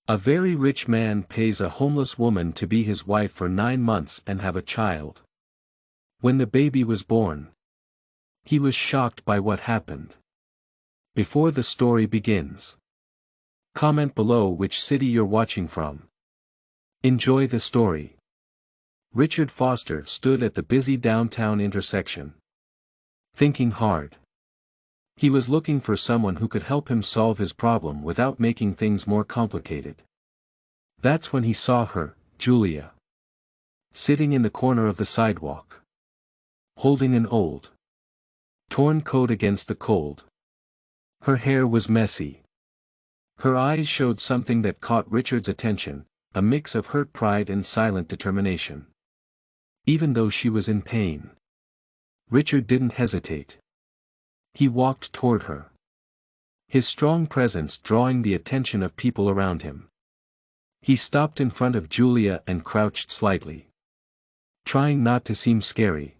A very rich man pays a homeless woman to be his wife for 9 months and have a child. When the baby was born, he was shocked by what happened. Before the story begins, comment below which city you're watching from. Enjoy the story. Richard Foster stood at the busy downtown intersection, thinking hard. He was looking for someone who could help him solve his problem without making things more complicated. That's when he saw her, Julia, sitting in the corner of the sidewalk, holding an old, torn coat against the cold. Her hair was messy. Her eyes showed something that caught Richard's attention, a mix of hurt pride and silent determination. Even though she was in pain, Richard didn't hesitate. He walked toward her, his strong presence drawing the attention of people around him. He stopped in front of Julia and crouched slightly, trying not to seem scary.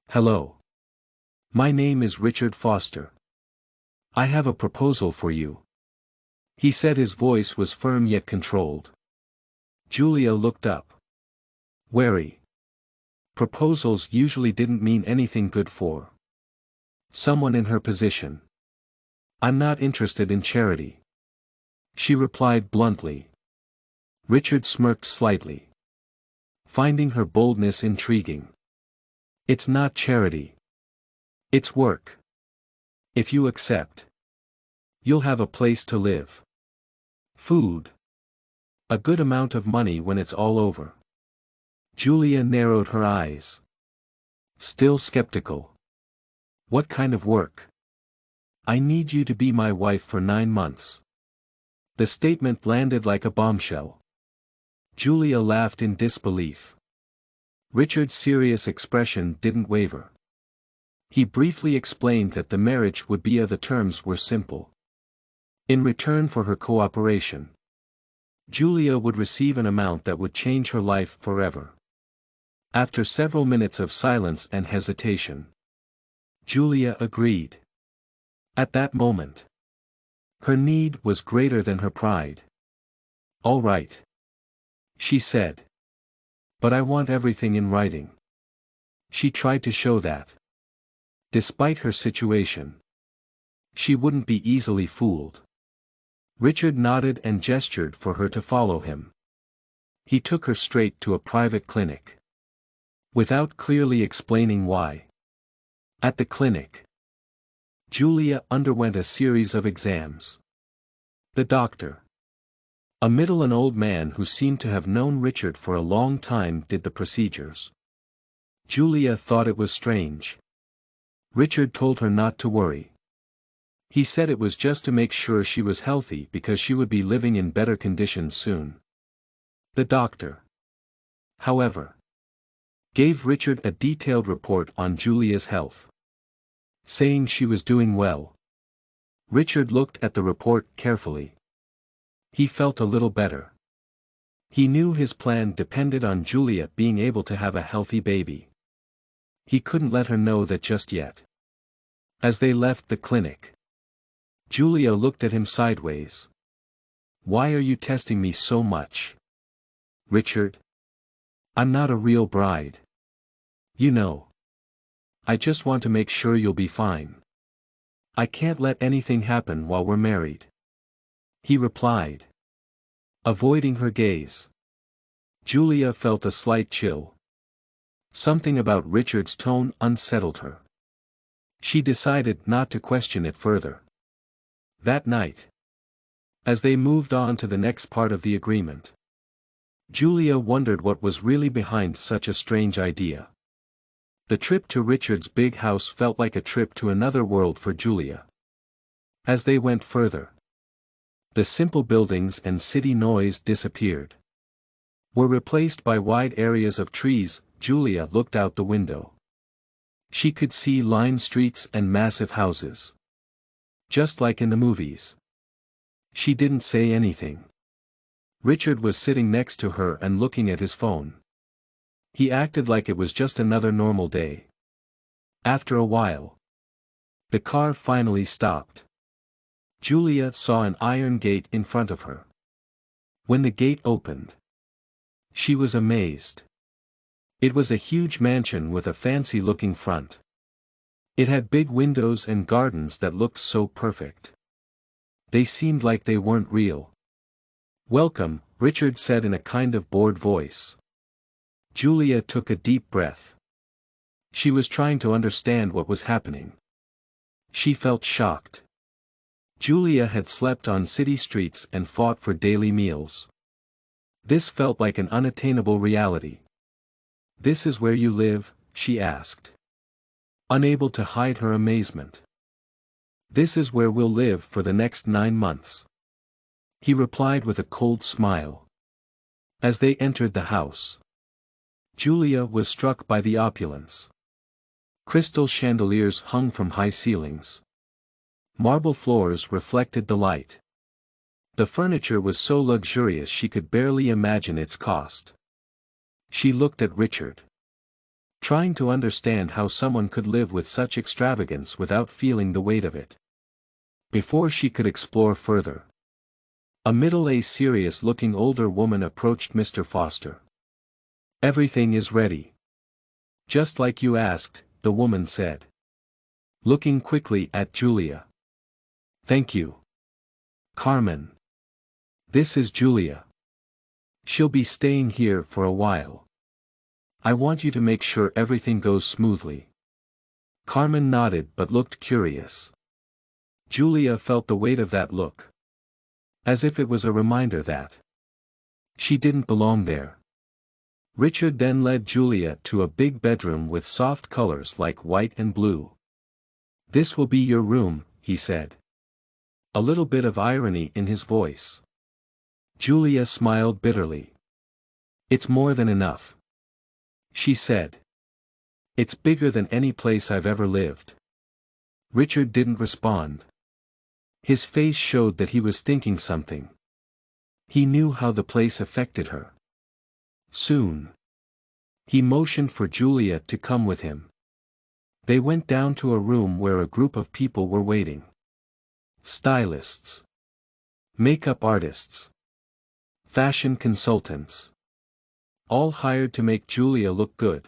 "Hello. My name is Richard Foster. I have a proposal for you," he said. His voice was firm yet controlled. Julia looked up, wary. Proposals usually didn't mean anything good for someone in her position. "I'm not interested in charity," she replied bluntly. Richard smirked slightly, finding her boldness intriguing. "It's not charity. It's work. If you accept, you'll have a place to live, food, a good amount of money when it's all over." Julia narrowed her eyes, still skeptical. "What kind of work?" "I need you to be my wife for 9 months. The statement landed like a bombshell. Julia laughed in disbelief. Richard's serious expression didn't waver. He briefly explained that the marriage would be the terms were simple. In return for her cooperation, Julia would receive an amount that would change her life forever. After several minutes of silence and hesitation, Julia agreed. At that moment, her need was greater than her pride. "All right," she said. "But I want everything in writing." She tried to show that, despite her situation, she wouldn't be easily fooled. Richard nodded and gestured for her to follow him. He took her straight to a private clinic, without clearly explaining why. At the clinic, Julia underwent a series of exams. The doctor, a middle and old man who seemed to have known Richard for a long time, did the procedures. Julia thought it was strange. Richard told her not to worry. He said it was just to make sure she was healthy because she would be living in better conditions soon. The doctor, however, gave Richard a detailed report on Julia's health, saying she was doing well. Richard looked at the report carefully. He felt a little better. He knew his plan depended on Julia being able to have a healthy baby. He couldn't let her know that just yet. As they left the clinic, Julia looked at him sideways. "Why are you testing me so much, Richard? I'm not a real bride. You know. I just want to make sure you'll be fine. I can't let anything happen while we're married," he replied, avoiding her gaze. Julia felt a slight chill. Something about Richard's tone unsettled her. She decided not to question it further. That night, as they moved on to the next part of the agreement, Julia wondered what was really behind such a strange idea. The trip to Richard's big house felt like a trip to another world for Julia. As they went further, the simple buildings and city noise disappeared, were replaced by wide areas of trees. Julia looked out the window. She could see lined streets and massive houses, just like in the movies. She didn't say anything. Richard was sitting next to her and looking at his phone. He acted like it was just another normal day. After a while, the car finally stopped. Julia saw an iron gate in front of her. When the gate opened, she was amazed. It was a huge mansion with a fancy-looking front. It had big windows and gardens that looked so perfect. They seemed like they weren't real. "Welcome," Richard said in a kind of bored voice. Julia took a deep breath. She was trying to understand what was happening. She felt shocked. Julia had slept on city streets and fought for daily meals. This felt like an unattainable reality. "This is where you live?" she asked, unable to hide her amazement. "This is where we'll live for the next 9 months," he replied with a cold smile. As they entered the house, Julia was struck by the opulence. Crystal chandeliers hung from high ceilings. Marble floors reflected the light. The furniture was so luxurious she could barely imagine its cost. She looked at Richard, trying to understand how someone could live with such extravagance without feeling the weight of it. Before she could explore further, a middle-aged serious-looking older woman approached Mr. Foster. "Everything is ready. Just like you asked," the woman said, looking quickly at Julia. "Thank you, Carmen. This is Julia. She'll be staying here for a while. I want you to make sure everything goes smoothly." Carmen nodded but looked curious. Julia felt the weight of that look, as if it was a reminder that she didn't belong there. Richard then led Julia to a big bedroom with soft colors like white and blue. "This will be your room," he said, a little bit of irony in his voice. Julia smiled bitterly. "It's more than enough," she said. "It's bigger than any place I've ever lived." Richard didn't respond. His face showed that he was thinking something. He knew how the place affected her. Soon, he motioned for Julia to come with him. They went down to a room where a group of people were waiting. Stylists, makeup artists, fashion consultants, all hired to make Julia look good.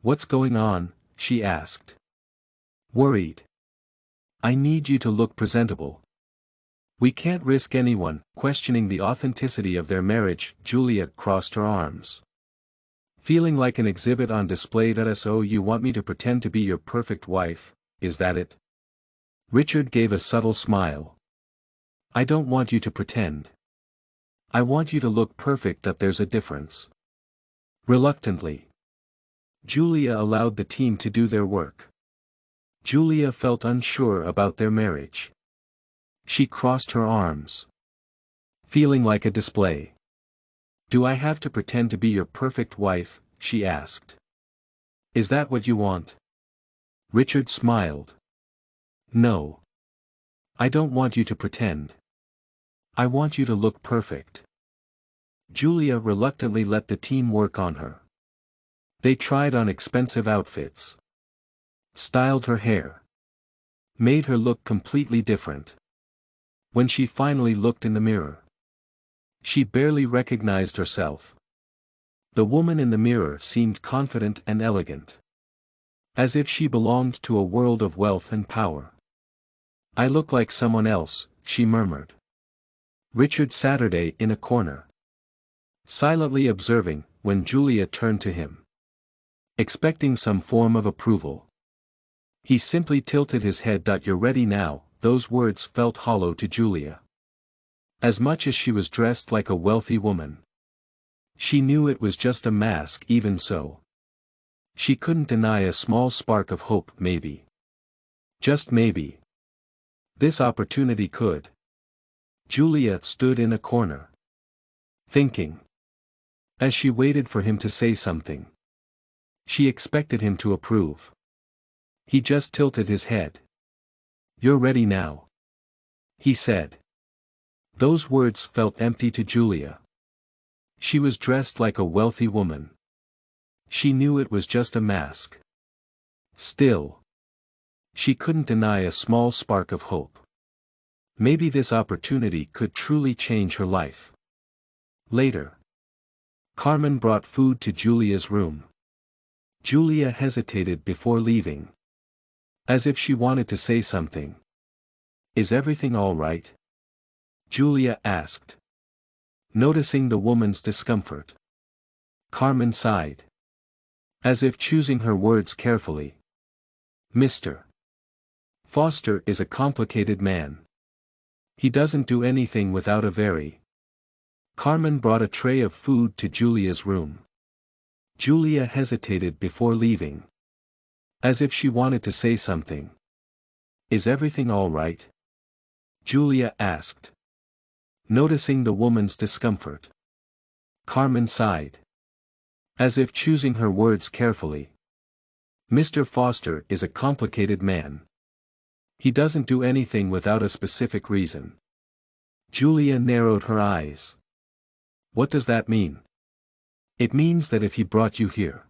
"What's going on?" she asked, worried. "I need you to look presentable. We can't risk anyone questioning the authenticity of their marriage." Julia crossed her arms. "Feeling like an exhibit on display. So you want me to pretend to be your perfect wife, is that it?" Richard gave a subtle smile. "I don't want you to pretend. I want you to look perfect. There's a difference." Reluctantly, Julia allowed the team to do their work. Julia felt unsure about their marriage. She crossed her arms. "Feeling like a display. Do I have to pretend to be your perfect wife?" she asked. "Is that what you want?" Richard smiled. "No. I don't want you to pretend. I want you to look perfect." Julia reluctantly let the team work on her. They tried on expensive outfits, styled her hair, made her look completely different. When she finally looked in the mirror, she barely recognized herself. The woman in the mirror seemed confident and elegant, as if she belonged to a world of wealth and power. "I look like someone else," she murmured. Richard Saturday in a corner, silently observing, when Julia turned to him, expecting some form of approval. He simply tilted his head. "You're ready now." Those words felt hollow to Julia. As much as she was dressed like a wealthy woman, she knew it was just a mask. Even so, she couldn't deny a small spark of hope. Maybe, just maybe, this opportunity could. Julia stood in a corner, thinking. As she waited for him to say something, she expected him to approve. He just tilted his head. "You're ready now," he said. Those words felt empty to Julia. She was dressed like a wealthy woman. She knew it was just a mask. Still, she couldn't deny a small spark of hope. Maybe this opportunity could truly change her life. Later, Carmen brought food to Julia's room. Julia hesitated before leaving. As if she wanted to say something. "Is everything all right?" Julia asked. Noticing the woman's discomfort. Carmen sighed. As if choosing her words carefully. "Mr. Foster is a complicated man. He doesn't do anything without a very." Carmen brought a tray of food to Julia's room. Julia hesitated before leaving. As if she wanted to say something. "Is everything all right?" Julia asked. Noticing the woman's discomfort. Carmen sighed. As if choosing her words carefully. "Mr. Foster is a complicated man. He doesn't do anything without a specific reason." Julia narrowed her eyes. "What does that mean?" "It means that if he brought you here,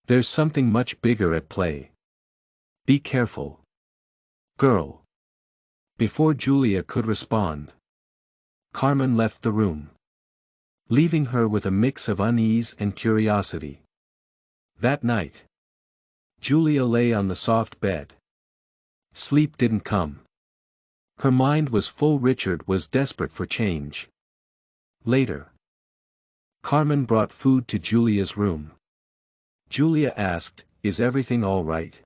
there's something much bigger at play. Be careful, girl." Before Julia could respond, Carmen left the room, leaving her with a mix of unease and curiosity. That night, Julia lay on the soft bed. Sleep didn't come. Her mind was full. Richard was desperate for change. Later, Carmen brought food to Julia's room. Julia asked, "Is everything all right?"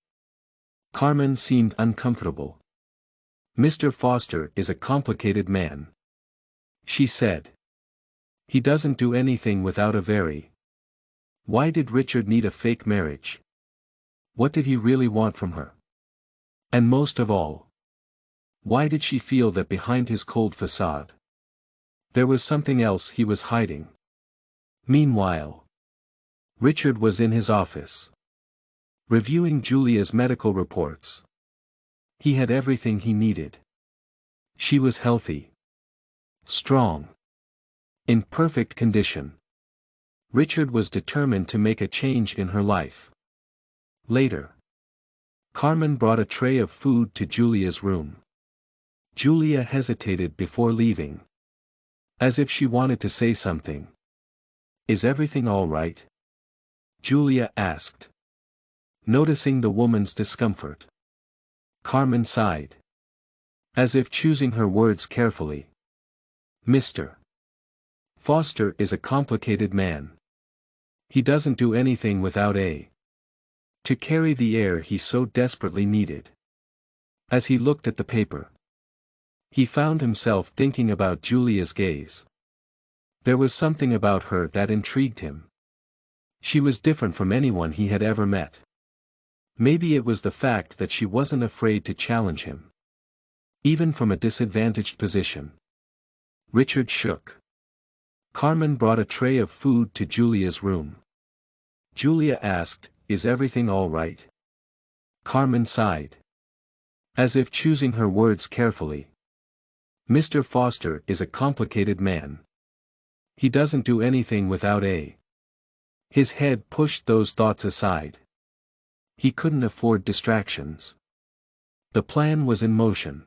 Carmen seemed uncomfortable. "Mr. Foster is a complicated man," she said. "He doesn't do anything without a very." Why did Richard need a fake marriage? What did he really want from her? And most of all, why did she feel that behind his cold facade, there was something else he was hiding? Meanwhile, Richard was in his office, reviewing Julia's medical reports. He had everything he needed. She was healthy, strong, in perfect condition. Richard was determined to make a change in her life. Later, Carmen brought a tray of food to Julia's room. Julia hesitated before leaving. As if she wanted to say something. "Is everything all right?" Julia asked. Noticing the woman's discomfort, Carmen sighed. As if choosing her words carefully. "Mr. Foster is a complicated man. He doesn't do anything without a to carry the air he so desperately needed." As he looked at the paper, he found himself thinking about Julia's gaze. There was something about her that intrigued him. She was different from anyone he had ever met. Maybe it was the fact that she wasn't afraid to challenge him, even from a disadvantaged position. Richard shook. Carmen brought a tray of food to Julia's room. Julia asked, "Is everything all right?" Carmen sighed. As if choosing her words carefully. "Mr. Foster is a complicated man. He doesn't do anything without a." His head pushed those thoughts aside. He couldn't afford distractions. The plan was in motion.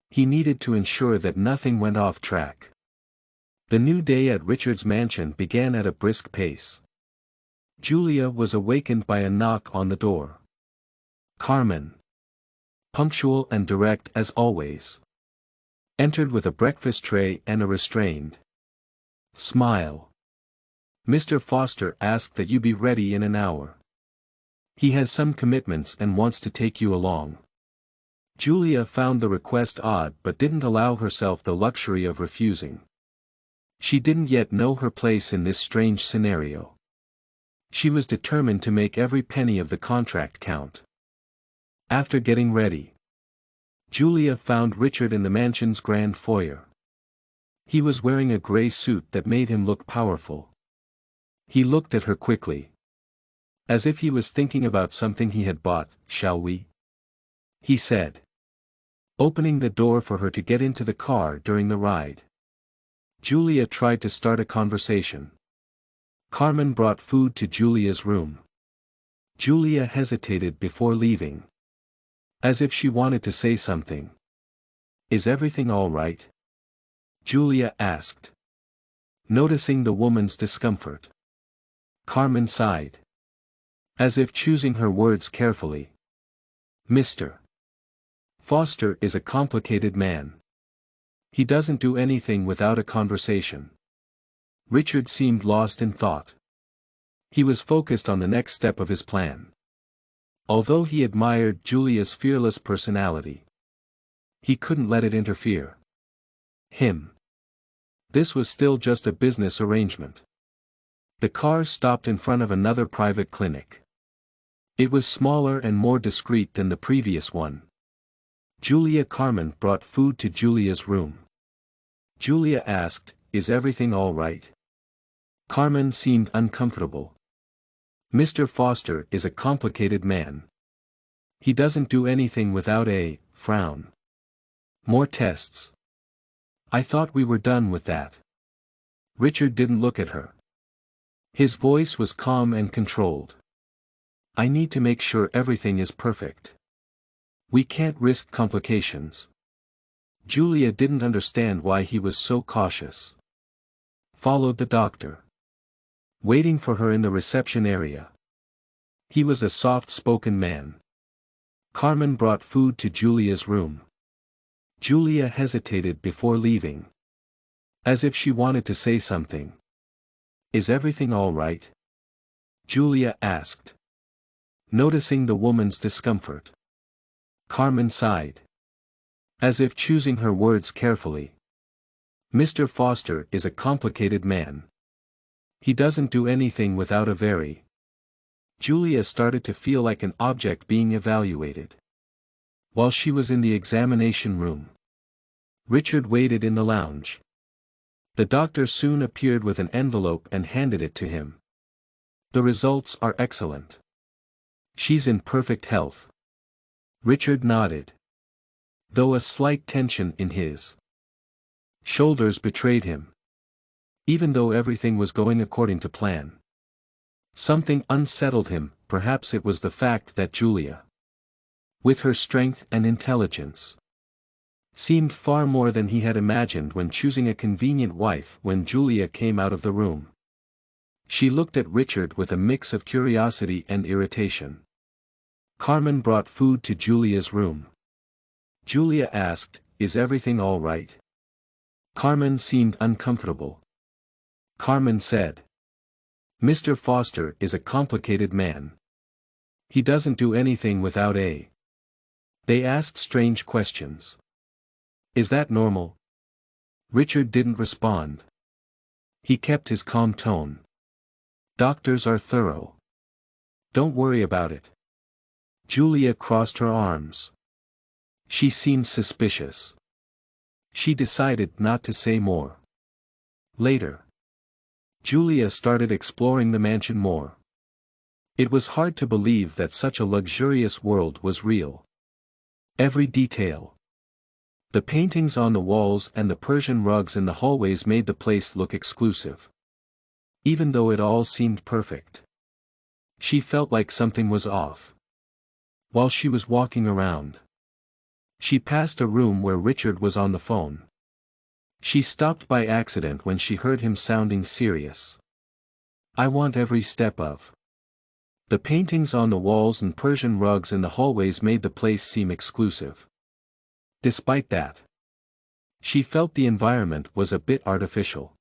He needed to ensure that nothing went off track. The new day at Richard's mansion began at a brisk pace. Julia was awakened by a knock on the door. Carmen, punctual and direct as always, entered with a breakfast tray and a restrained smile. "Mr. Foster asked that you be ready in an hour. He has some commitments and wants to take you along." Julia found the request odd but didn't allow herself the luxury of refusing. She didn't yet know her place in this strange scenario. She was determined to make every penny of the contract count. After getting ready, Julia found Richard in the mansion's grand foyer. He was wearing a gray suit that made him look powerful. He looked at her quickly, as if he was thinking about something he had bought. "Shall we?" he said, opening the door for her to get into the car during the ride. Julia tried to start a conversation. Carmen brought food to Julia's room. Julia hesitated before leaving. As if she wanted to say something. "Is everything all right?" Julia asked. Noticing the woman's discomfort, Carmen sighed, as if choosing her words carefully. Mr. Foster is a complicated man. He doesn't do anything without a conversation. Richard seemed lost in thought. He was focused on the next step of his plan. Although he admired Julia's fearless personality, he couldn't let it interfere him. This was still just a business arrangement. The car stopped in front of another private clinic. It was smaller and more discreet than the previous one. Carmen brought food to Julia's room. Julia asked, "Is everything all right?" Carmen seemed uncomfortable. "Mr. Foster is a complicated man. He doesn't do anything without a frown. More tests. I thought we were done with that." Richard didn't look at her. His voice was calm and controlled. "I need to make sure everything is perfect. We can't risk complications." Julia didn't understand why he was so cautious. Followed the doctor, waiting for her in the reception area. He was a soft-spoken man. Carmen brought food to Julia's room. Julia hesitated before leaving, as if she wanted to say something. "Is everything all right?" Julia asked, noticing the woman's discomfort. Carmen sighed, as if choosing her words carefully. "Mr. Foster is a complicated man. He doesn't do anything without a very..." Julia started to feel like an object being evaluated. While she was in the examination room, Richard waited in the lounge. The doctor soon appeared with an envelope and handed it to him. "The results are excellent. She's in perfect health." Richard nodded, though a slight tension in his shoulders betrayed him. Even though everything was going according to plan, something unsettled him. Perhaps it was the fact that Julia, with her strength and intelligence, seemed far more than he had imagined when choosing a convenient wife. When Julia came out of the room, she looked at Richard with a mix of curiosity and irritation. Carmen brought food to Julia's room. Julia asked, "Is everything all right?" Carmen seemed uncomfortable. Carmen said, "Mr. Foster is a complicated man. He doesn't do anything without a..." They asked strange questions. "Is that normal?" Richard didn't respond. He kept his calm tone. "Doctors are thorough. Don't worry about it." Julia crossed her arms. She seemed suspicious. She decided not to say more. Later, Julia started exploring the mansion more. It was hard to believe that such a luxurious world was real. Every detail, the paintings on the walls and the Persian rugs in the hallways made the place look exclusive. Even though it all seemed perfect, she felt like something was off. While she was walking around, she passed a room where Richard was on the phone. She stopped by accident when she heard him sounding serious. "I want every step of..." The paintings on the walls and Persian rugs in the hallways made the place seem exclusive. Despite that, she felt the environment was a bit artificial.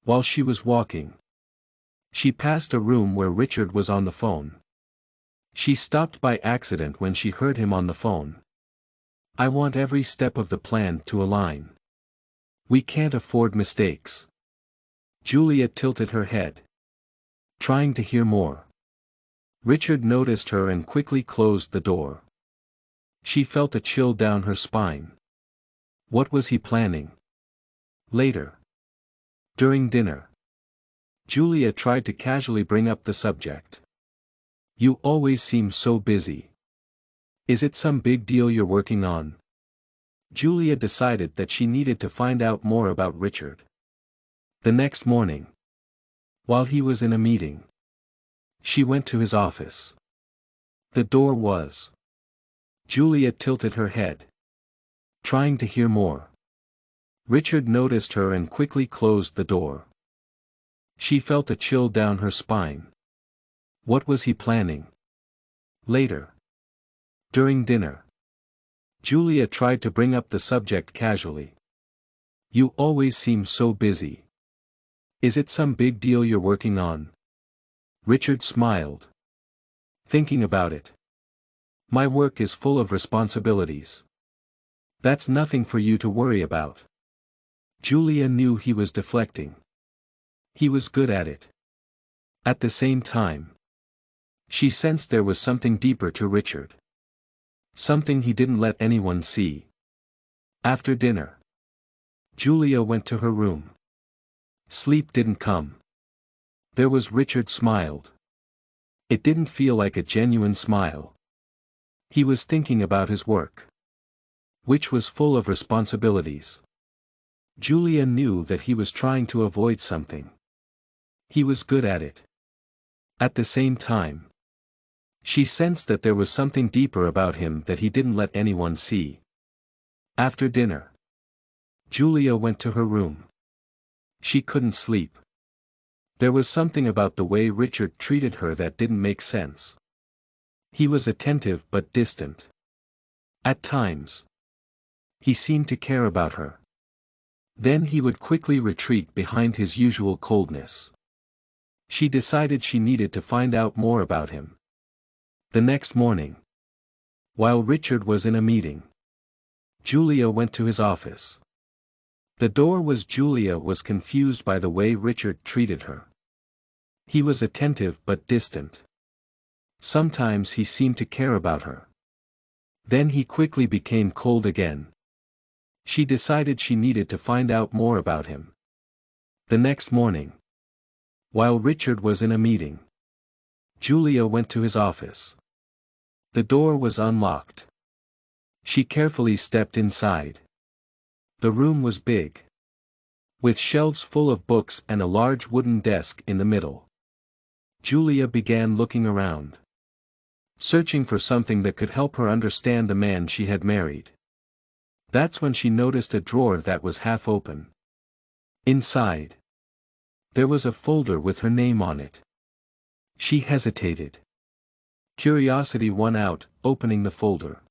While she was walking, she passed a room where Richard was on the phone. She stopped by accident when she heard him on the phone. "I want every step of the plan to align. We can't afford mistakes." Julia tilted her head, trying to hear more. Richard noticed her and quickly closed the door. She felt a chill down her spine. What was he planning? Later, during dinner, Julia tried to casually bring up the subject. "You always seem so busy. Is it some big deal you're working on?" Julia decided that she needed to find out more about Richard. The next morning, while he was in a meeting, she went to his office. The door was. Julia tilted her head, trying to hear more. Richard noticed her and quickly closed the door. She felt a chill down her spine. What was he planning? Later. During dinner. Julia tried to bring up the subject casually. You always seem so busy. Is it some big deal you're working on? Richard smiled. Thinking about it. My work is full of responsibilities. That's nothing for you to worry about. Julia knew he was deflecting. He was good at it. At the same time, she sensed there was something deeper to Richard. Something he didn't let anyone see. After dinner, Julia went to her room. Sleep didn't come. There was Richard smiled. It didn't feel like a genuine smile. He was thinking about his work, which was full of responsibilities. Julia knew that he was trying to avoid something. He was good at it. At the same time, she sensed that there was something deeper about him that he didn't let anyone see. After dinner, Julia went to her room. She couldn't sleep. There was something about the way Richard treated her that didn't make sense. He was attentive but distant. At times, he seemed to care about her. Then he would quickly retreat behind his usual coldness. She decided she needed to find out more about him. The next morning, while Richard was in a meeting, Julia went to his office. Julia was confused by the way Richard treated her. He was attentive but distant. Sometimes he seemed to care about her. Then he quickly became cold again. She decided she needed to find out more about him. The next morning, while Richard was in a meeting, Julia went to his office. The door was unlocked. She carefully stepped inside. The room was big, with shelves full of books and a large wooden desk in the middle. Julia began looking around, searching for something that could help her understand the man she had married. That's when she noticed a drawer that was half open. Inside, there was a folder with her name on it. She hesitated. Curiosity won out, opening the folder.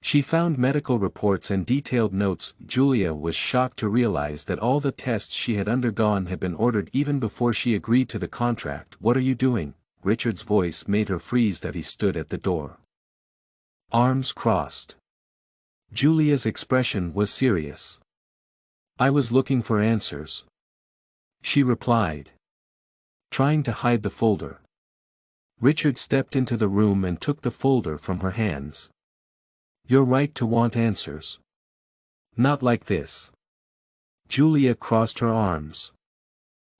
She found medical reports and detailed notes. Julia was shocked to realize that all the tests she had undergone had been ordered even before she agreed to the contract. What are you doing? Richard's voice made her freeze as he stood at the door, arms crossed. Julia's expression was serious. I was looking for answers, she replied, trying to hide the folder. Richard stepped into the room and took the folder from her hands. You're right to want answers. Not like this. Julia crossed her arms,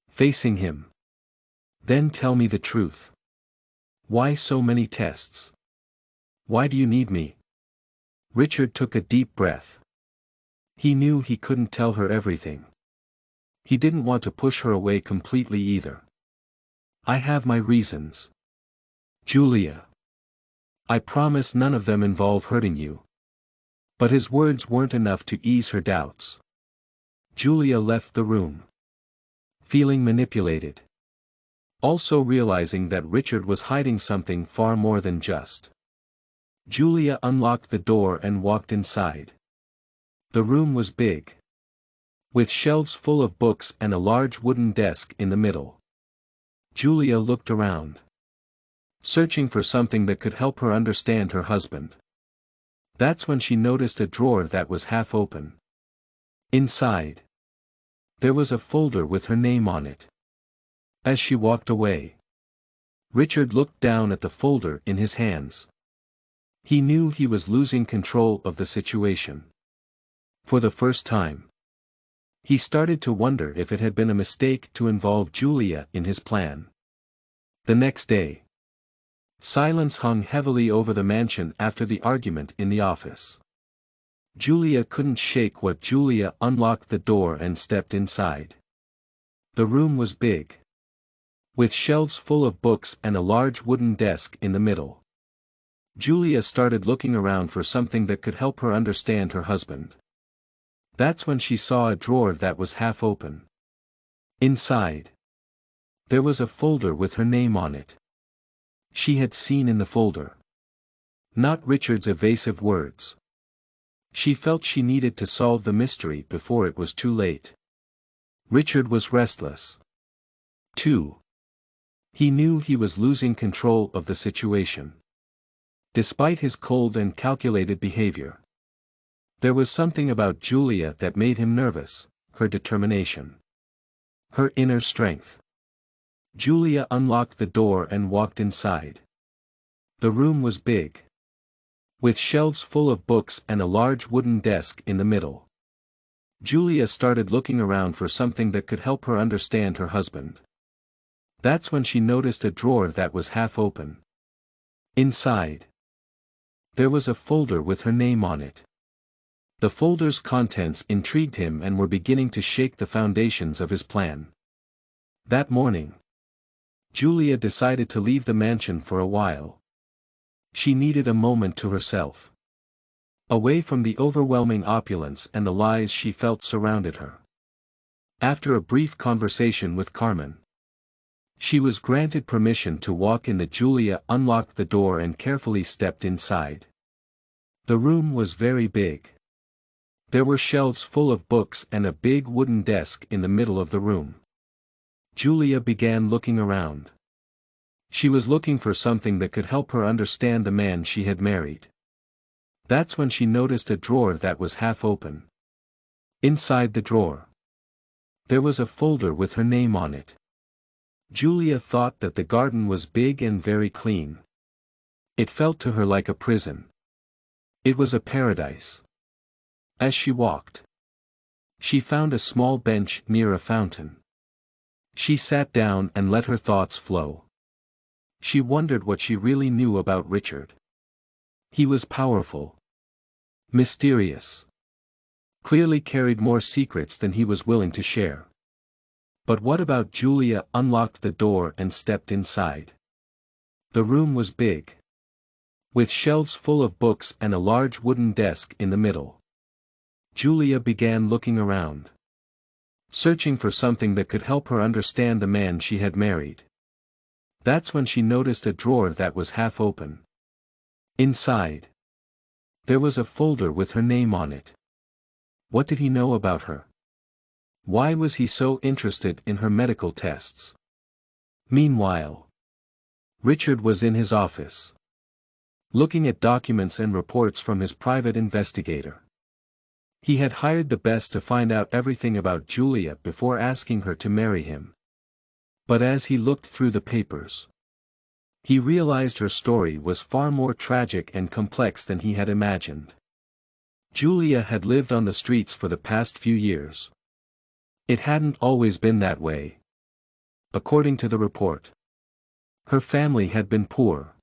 facing him. Then tell me the truth. Why so many tests? Why do you need me? Richard took a deep breath. He knew he couldn't tell her everything. He didn't want to push her away completely either. I have my reasons, Julia. I promise none of them involve hurting you. But his words weren't enough to ease her doubts. Julia left the room, feeling manipulated, also realizing that Richard was hiding something far more than just. Julia unlocked the door and walked inside. The room was big, with shelves full of books and a large wooden desk in the middle. Julia looked around, searching for something that could help her understand her husband. That's when she noticed a drawer that was half open. Inside, there was a folder with her name on it. As she walked away, Richard looked down at the folder in his hands. He knew he was losing control of the situation. For the first time, he started to wonder if it had been a mistake to involve Julia in his plan. The next day, silence hung heavily over the mansion after the argument in the office. Julia couldn't shake what Julia unlocked the door and stepped inside. The room was big, with shelves full of books and a large wooden desk in the middle. Julia started looking around for something that could help her understand her husband. That's when she saw a drawer that was half open. Inside, There was a folder with her name on it. She had seen in the folder. Not Richard's evasive words. She felt she needed to solve the mystery before it was too late. Richard was restless. 2. He knew he was losing control of the situation. Despite his cold and calculated behavior, there was something about Julia that made him nervous, her determination. Her inner strength. Julia unlocked the door and walked inside. The room was big, with shelves full of books and a large wooden desk in the middle. Julia started looking around for something that could help her understand her husband. That's when she noticed a drawer that was half open. Inside, there was a folder with her name on it. The folder's contents intrigued him and were beginning to shake the foundations of his plan. That morning, Julia decided to leave the mansion for a while. She needed a moment to herself. Away from the overwhelming opulence and the lies she felt surrounded her. After a brief conversation with Carmen, she was granted permission to walk in. Julia unlocked the door and carefully stepped inside. The room was very big. There were shelves full of books and a big wooden desk in the middle of the room. Julia began looking around. She was looking for something that could help her understand the man she had married. That's when she noticed a drawer that was half open. Inside the drawer, there was a folder with her name on it. Julia thought that the garden was big and very clean. It felt to her like a prison. It was a paradise. As she walked, she found a small bench near a fountain. She sat down and let her thoughts flow. She wondered what she really knew about Richard. He was powerful, mysterious, clearly carried more secrets than he was willing to share. But what about Julia? Unlocked the door and stepped inside. The room was big, with shelves full of books and a large wooden desk in the middle. Julia began looking around, searching for something that could help her understand the man she had married. That's when she noticed a drawer that was half open. Inside, there was a folder with her name on it. What did he know about her? Why was he so interested in her medical tests? Meanwhile, Richard was in his office, looking at documents and reports from his private investigator. He had hired the best to find out everything about Julia before asking her to marry him. But as he looked through the papers, he realized her story was far more tragic and complex than he had imagined. Julia had lived on the streets for the past few years. It hadn't always been that way. According to the report, her family had been poor.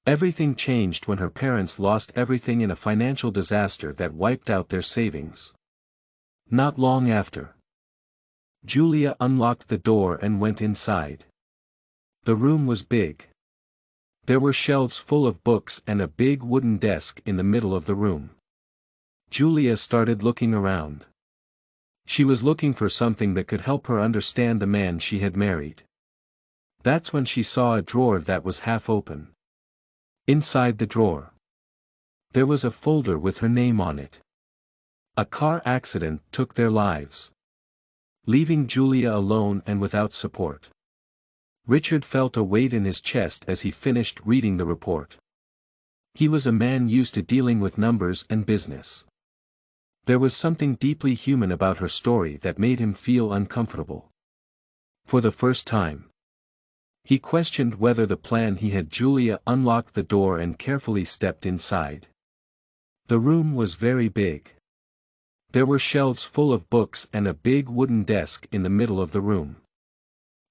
Everything changed when her parents lost everything in a financial disaster that wiped out their savings. Not long after, Julia unlocked the door and went inside. The room was big. There were shelves full of books and a big wooden desk in the middle of the room. Julia started looking around. She was looking for something that could help her understand the man she had married. That's when she saw a drawer that was half open. Inside the drawer, there was a folder with her name on it. A car accident took their lives, leaving Julia alone and without support. Richard felt a weight in his chest as he finished reading the report. He was a man used to dealing with numbers and business. There was something deeply human about her story that made him feel uncomfortable. For the first time, he questioned whether the plan he had. Julia unlocked the door and carefully stepped inside. The room was very big. There were shelves full of books and a big wooden desk in the middle of the room.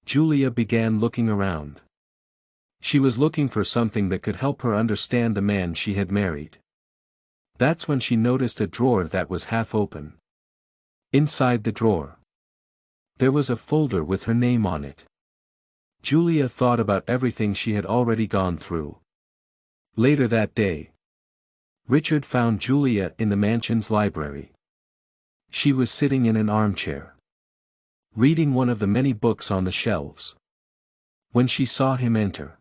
Julia began looking around. She was looking for something that could help her understand the man she had married. That's when she noticed a drawer that was half open. Inside the drawer, there was a folder with her name on it. Julia thought about everything she had already gone through. Later that day, Richard found Julia in the mansion's library. She was sitting in an armchair, reading one of the many books on the shelves. When she saw him enter,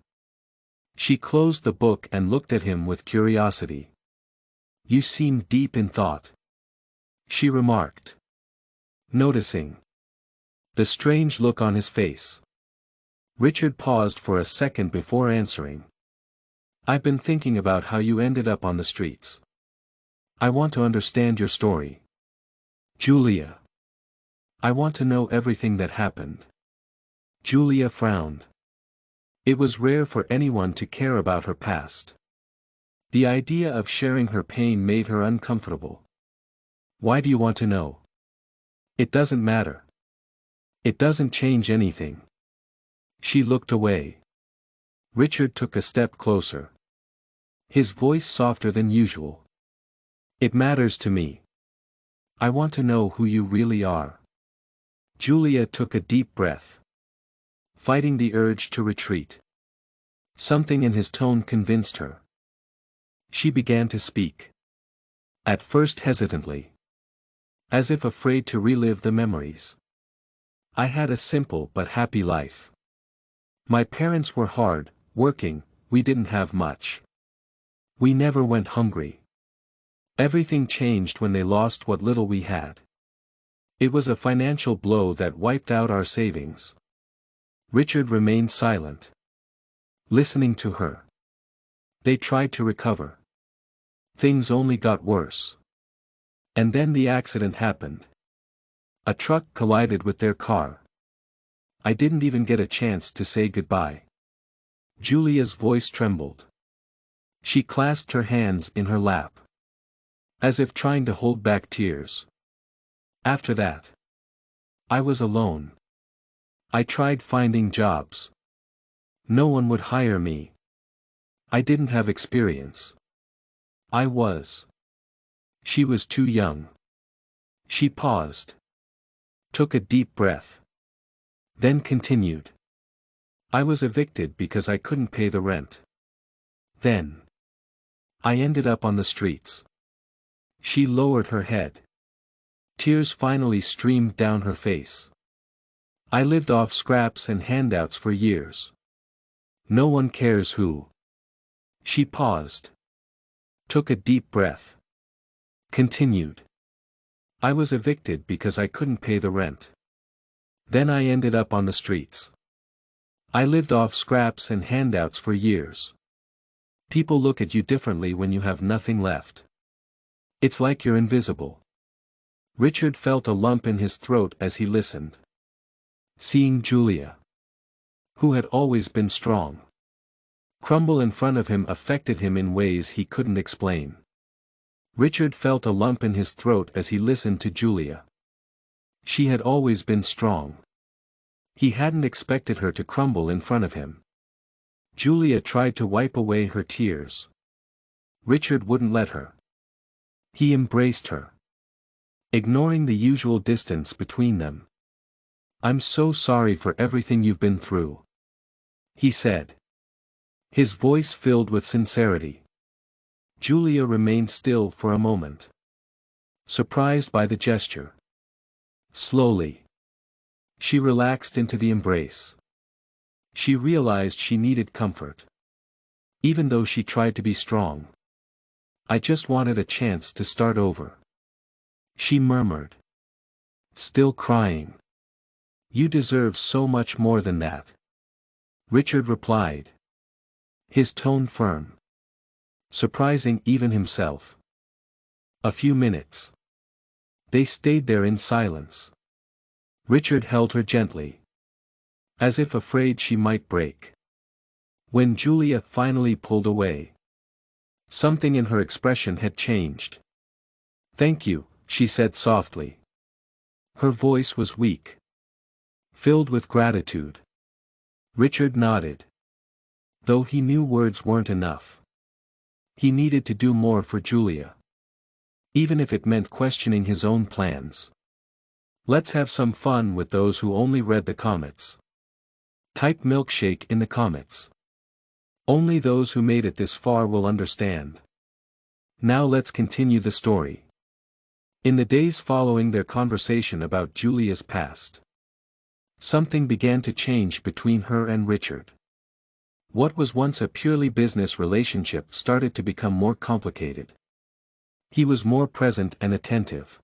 she closed the book and looked at him with curiosity. "You seem deep in thought," she remarked, noticing the strange look on his face. Richard paused for a second before answering. "I've been thinking about how you ended up on the streets. I want to understand your story, Julia. I want to know everything that happened." Julia frowned. It was rare for anyone to care about her past. The idea of sharing her pain made her uncomfortable. "Why do you want to know?" "It doesn't matter. It doesn't change anything." She looked away. Richard took a step closer, his voice softer than usual. "It matters to me. I want to know who you really are." Julia took a deep breath, fighting the urge to retreat. Something in his tone convinced her. She began to speak. At first hesitantly, as if afraid to relive the memories. "I had a simple but happy life. My parents were hard working, we didn't have much. We never went hungry. Everything changed when they lost what little we had. It was a financial blow that wiped out our savings." Richard remained silent, listening to her. They tried to recover. Things only got worse. And then the accident happened. A truck collided with their car. I didn't even get a chance to say goodbye. Julia's voice trembled. She clasped her hands in her lap, as if trying to hold back tears. "After that, I was alone. I tried finding jobs. No one would hire me. I didn't have experience. She was too young." She paused, took a deep breath, then continued. "I was evicted because I couldn't pay the rent. Then I ended up on the streets." She lowered her head. Tears finally streamed down her face. "I lived off scraps and handouts for years. No one cares who." She paused, took a deep breath, continued. "I was evicted because I couldn't pay the rent. Then I ended up on the streets. I lived off scraps and handouts for years. People look at you differently when you have nothing left. It's like you're invisible." Richard felt a lump in his throat as he listened. Seeing Julia, who had always been strong, crumble in front of him affected him in ways he couldn't explain. Richard felt a lump in his throat as he listened to Julia. She had always been strong. He hadn't expected her to crumble in front of him. Julia tried to wipe away her tears. Richard wouldn't let her. He embraced her, ignoring the usual distance between them. "I'm so sorry for everything you've been through," he said, his voice filled with sincerity. Julia remained still for a moment, surprised by the gesture. Slowly, she relaxed into the embrace. She realized she needed comfort, even though she tried to be strong. "I just wanted a chance to start over," she murmured, still crying. "You deserve so much more than that," Richard replied, his tone firm, surprising even himself. A few minutes. They stayed there in silence. Richard held her gently, as if afraid she might break. When Julia finally pulled away, something in her expression had changed. "Thank you," she said softly. Her voice was weak, filled with gratitude. Richard nodded. Though he knew words weren't enough, he needed to do more for Julia, even if it meant questioning his own plans. Let's have some fun with those who only read the comments. Type milkshake in the comments. Only those who made it this far will understand. Now let's continue the story. In the days following their conversation about Julia's past, Something began to change between her and Richard. What was once a purely business relationship started to become more complicated. He was more present and attentive.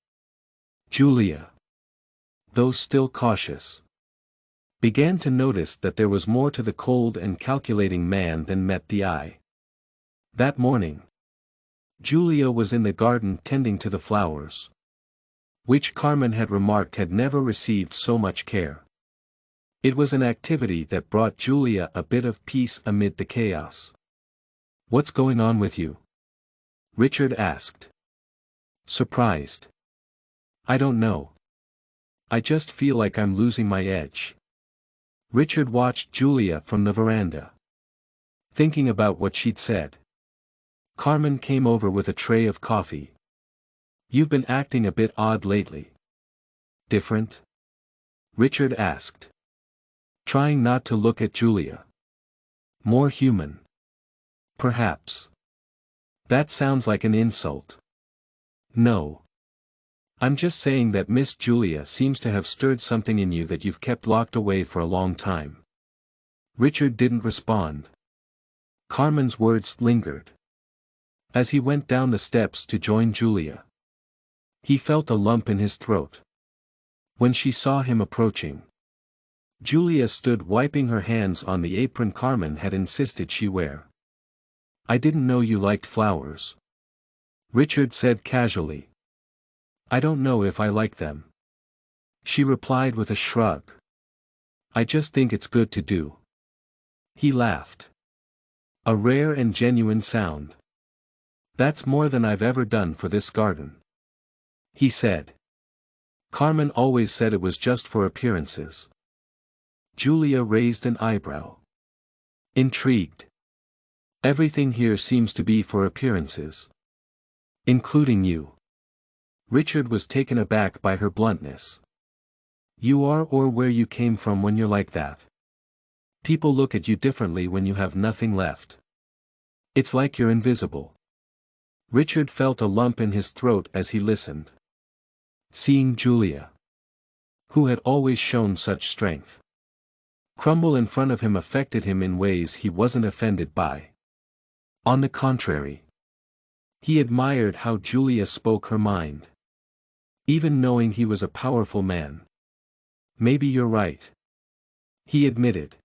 Julia, though still cautious, began to notice that there was more to the cold and calculating man than met the eye. That morning, Julia was in the garden tending to the flowers, which Carmen had remarked had never received so much care. It was an activity that brought Julia a bit of peace amid the chaos. "What's going on with you?" Richard asked. Surprised. "I don't know. I just feel like I'm losing my edge." Richard watched Julia from the veranda, thinking about what she'd said. Carmen came over with a tray of coffee. "You've been acting a bit odd lately." "Different?" Richard asked, trying not to look at Julia. "More human. Perhaps." "That sounds like an insult." "No. I'm just saying that Miss Julia seems to have stirred something in you that you've kept locked away for a long time." Richard didn't respond. Carmen's words lingered. As he went down the steps to join Julia, he felt a lump in his throat. When she saw him approaching, Julia stood wiping her hands on the apron Carmen had insisted she wear. "I didn't know you liked flowers," Richard said casually. "I don't know if I like them," she replied with a shrug. "I just think it's good to do." He laughed. A rare and genuine sound. "That's more than I've ever done for this garden," he said. "Carmen always said it was just for appearances." Julia raised an eyebrow. Intrigued. "Everything here seems to be for appearances. Including you." Richard was taken aback by her bluntness. "You are or where you came from when you're like that. People look at you differently when you have nothing left. It's like you're invisible." Richard felt a lump in his throat as he listened. Seeing Julia, who had always shown such strength, crumble in front of him affected him in ways he wasn't offended by. On the contrary, he admired how Julia spoke her mind, even knowing he was a powerful man. "Maybe you're right," he admitted.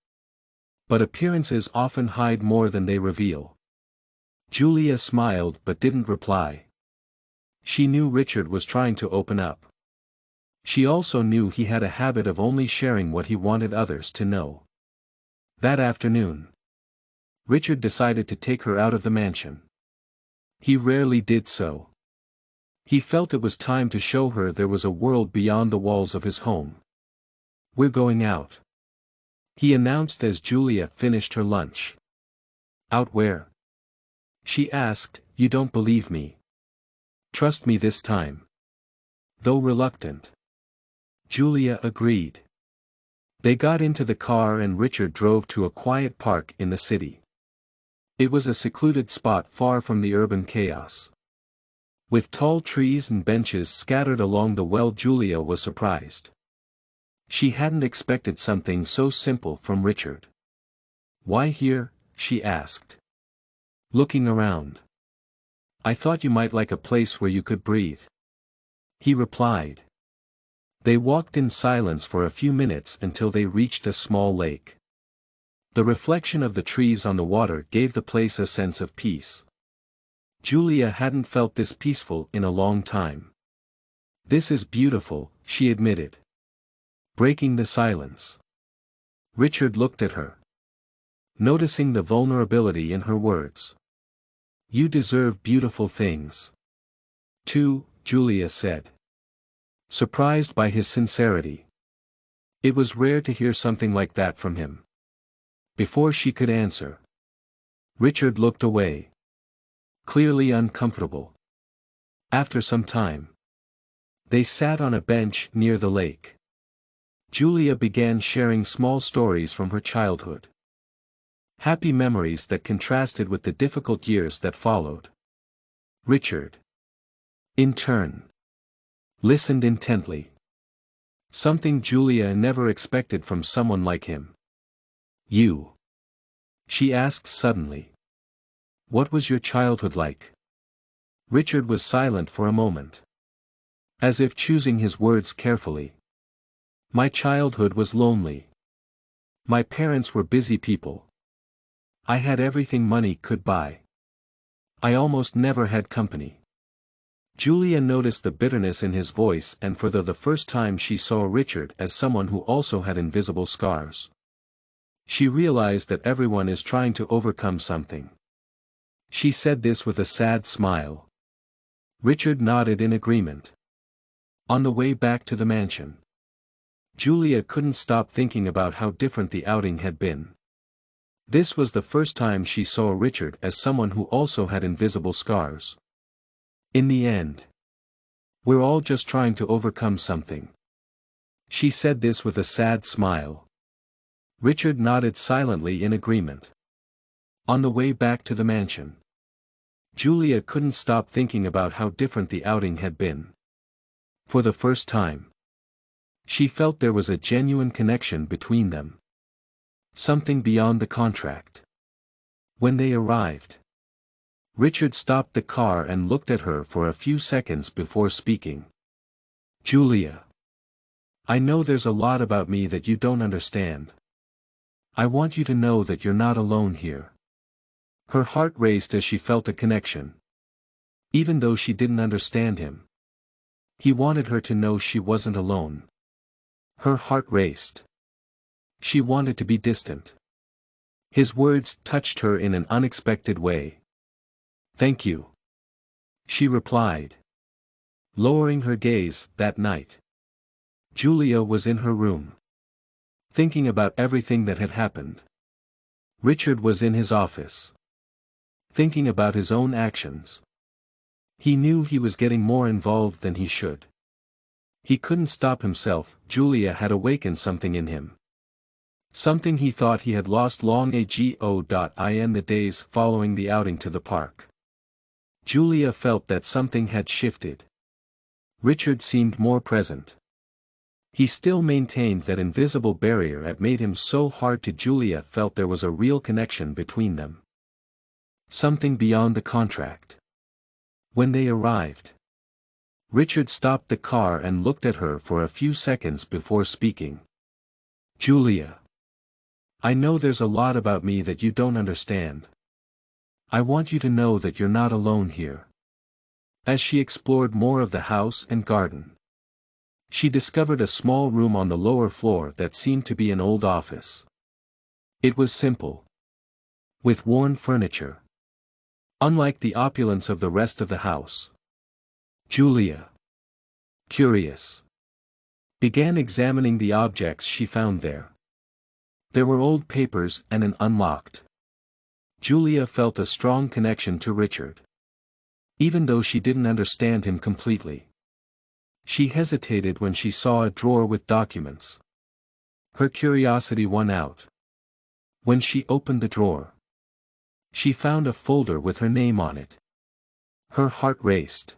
"But appearances often hide more than they reveal." Julia smiled but didn't reply. She knew Richard was trying to open up. She also knew he had a habit of only sharing what he wanted others to know. That afternoon, Richard decided to take her out of the mansion. He rarely did so. He felt it was time to show her there was a world beyond the walls of his home. "We're going out," he announced as Julia finished her lunch. "Out where?" she asked. "You don't believe me. Trust me this time." Though reluctant, Julia agreed. They got into the car and Richard drove to a quiet park in the city. It was a secluded spot far from the urban chaos, with tall trees and benches scattered along the well. Julia was surprised. She hadn't expected something so simple from Richard. "Why here?" she asked, looking around. "I thought you might like a place where you could breathe," he replied. They walked in silence for a few minutes until they reached a small lake. The reflection of the trees on the water gave the place a sense of peace. Julia hadn't felt this peaceful in a long time. "This is beautiful," she admitted, breaking the silence. Richard looked at her, noticing the vulnerability in her words. "You deserve beautiful things, too," Julia said, surprised by his sincerity. It was rare to hear something like that from him. Before she could answer, Richard looked away, clearly uncomfortable. After some time, they sat on a bench near the lake. Julia began sharing small stories from her childhood. Happy memories that contrasted with the difficult years that followed. Richard, in turn, listened intently. Something Julia never expected from someone like him. You? She asked suddenly. What was your childhood like? Richard was silent for a moment. As if choosing his words carefully. My childhood was lonely. My parents were busy people. I had everything money could buy. I almost never had company. Julia noticed the bitterness in his voice, and for the first time she saw Richard as someone who also had invisible scars. She realized that everyone is trying to overcome something. She said this with a sad smile. Richard nodded in agreement. On the way back to the mansion, Julia couldn't stop thinking about how different the outing had been. This was the first time she saw Richard as someone who also had invisible scars. In the end, we're all just trying to overcome something. She said this with a sad smile. Richard nodded silently in agreement. On the way back to the mansion, Julia couldn't stop thinking about how different the outing had been. For the first time, she felt there was a genuine connection between them. Something beyond the contract. When they arrived, Richard stopped the car and looked at her for a few seconds before speaking. Julia, I know there's a lot about me that you don't understand. I want you to know that you're not alone here. Her heart raced as she felt a connection. Even though she didn't understand him, he wanted her to know she wasn't alone. Her heart raced. She wanted to be distant. His words touched her in an unexpected way. Thank you, she replied, lowering her gaze. That night, Julia was in her room, thinking about everything that had happened. Richard was in his office, thinking about his own actions. He knew he was getting more involved than he should. He couldn't stop himself. Julia had awakened something in him. Something he thought he had lost long ago. In the days following the outing to the park, Julia felt that something had shifted. Richard seemed more present. He still maintained that invisible barrier that made him so hard to. Julia felt there was a real connection between them. Something beyond the contract. When they arrived, Richard stopped the car and looked at her for a few seconds before speaking. Julia, I know there's a lot about me that you don't understand. I want you to know that you're not alone here. As she explored more of the house and garden, she discovered a small room on the lower floor that seemed to be an old office. It was simple, with worn furniture, unlike the opulence of the rest of the house. Julia, curious, began examining the objects she found there. There were old papers and an unlocked. Julia felt a strong connection to Richard. Even though she didn't understand him completely. She hesitated when she saw a drawer with documents. Her curiosity won out. When she opened the drawer, she found a folder with her name on it. Her heart raced.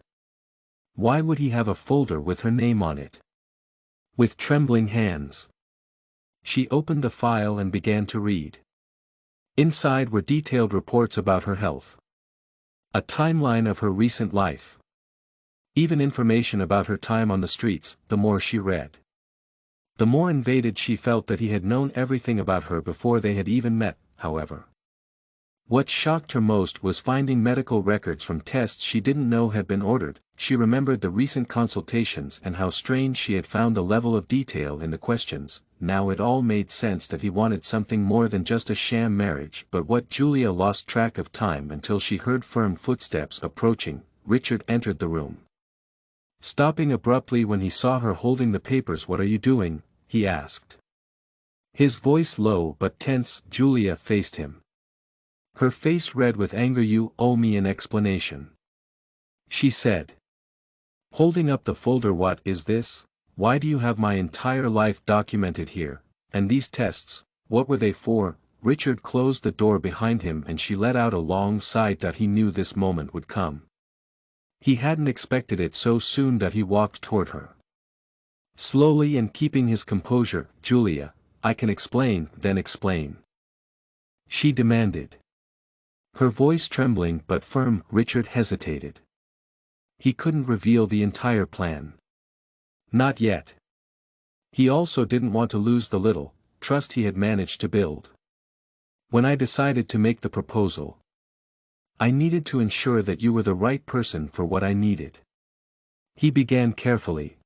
Why would he have a folder with her name on it? With trembling hands, she opened the file and began to read. Inside were detailed reports about her health. A timeline of her recent life. Even information about her time on the streets. The more she read, the more invaded she felt that he had known everything about her before they had even met. However, what shocked her most was finding medical records from tests she didn't know had been ordered. She remembered the recent consultations and how strange she had found the level of detail in the questions. Now it all made sense that he wanted something more than just a sham marriage. But what? Julia lost track of time until she heard firm footsteps approaching. Richard entered the room, stopping abruptly when he saw her holding the papers. What are you doing? He asked. His voice low but tense. Julia faced him, her face red with anger. You owe me an explanation, she said, holding up the folder. What is this? Why do you have my entire life documented here? And these tests, what were they for? Richard closed the door behind him and she let out a long sigh. He knew this moment would come. He hadn't expected it so soon. He walked toward her, Slowly and keeping his composure, "Julia, I can explain, then explain," she demanded. Her voice trembling but firm. Richard hesitated. He couldn't reveal the entire plan. Not yet. He also didn't want to lose the little trust he had managed to build. "When I decided to make the proposal, I needed to ensure that you were the right person for what I needed." He began carefully.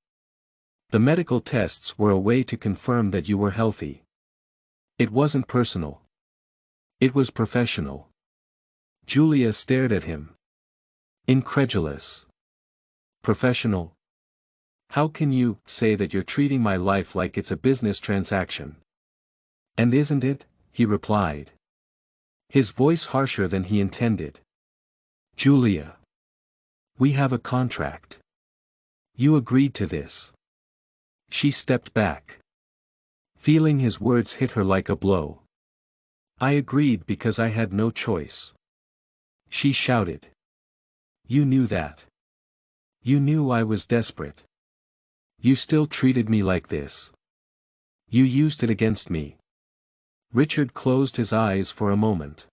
"The medical tests were a way to confirm that you were healthy. It wasn't personal. It was professional." Julia stared at him, incredulous. "Professional? How can you say that you're treating my life like it's a business transaction?" "And isn't it?" he replied, his voice harsher than he intended. "Julia, we have a contract. You agreed to this." She stepped back, feeling his words hit her like a blow. "I agreed because I had no choice," she shouted. "You knew that. You knew I was desperate. You still treated me like this. You used it against me." Richard closed his eyes for a moment,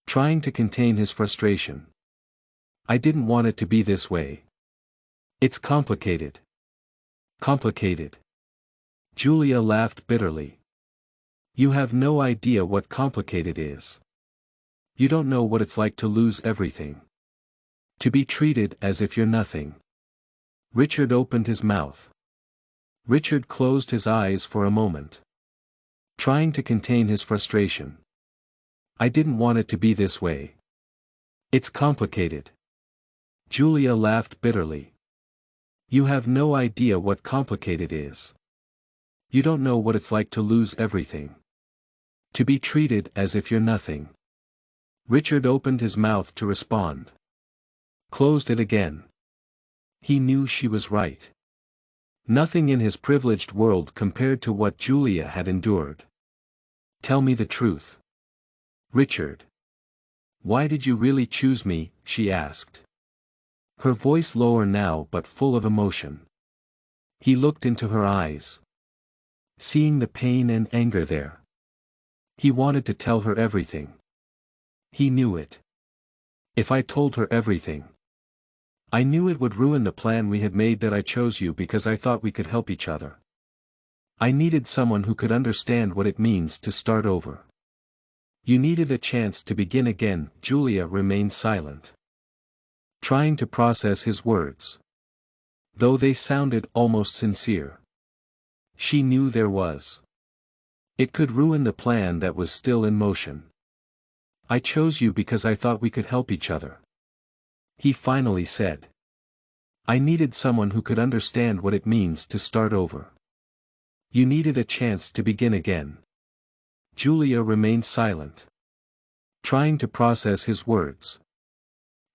trying to contain his frustration. "I didn't want it to be this way. It's complicated." "Complicated?" Julia laughed bitterly. "You have no idea what complicated is. You don't know what it's like to lose everything. To be treated as if you're nothing." Richard opened his mouth. Richard closed his eyes for a moment, trying to contain his frustration. "I didn't want it to be this way. It's complicated." Julia laughed bitterly. "You have no idea what complicated is. You don't know what it's like to lose everything. To be treated as if you're nothing." Richard opened his mouth to respond, closed it again. He knew she was right. Nothing in his privileged world compared to what Julia had endured. "Tell me the truth, Richard. Why did you really choose me?" she asked, her voice lower now but full of emotion. He looked into her eyes, seeing the pain and anger there. He wanted to tell her everything. He knew it. "If I told her everything, I knew it would ruin the plan we had made. That I chose you because I thought we could help each other. I needed someone who could understand what it means to start over. You needed a chance to begin again." Julia remained silent, trying to process his words, though they sounded almost sincere. She knew there was. It could ruin the plan that was still in motion. "I chose you because I thought we could help each other," he finally said. "I needed someone who could understand what it means to start over. You needed a chance to begin again." Julia remained silent, trying to process his words,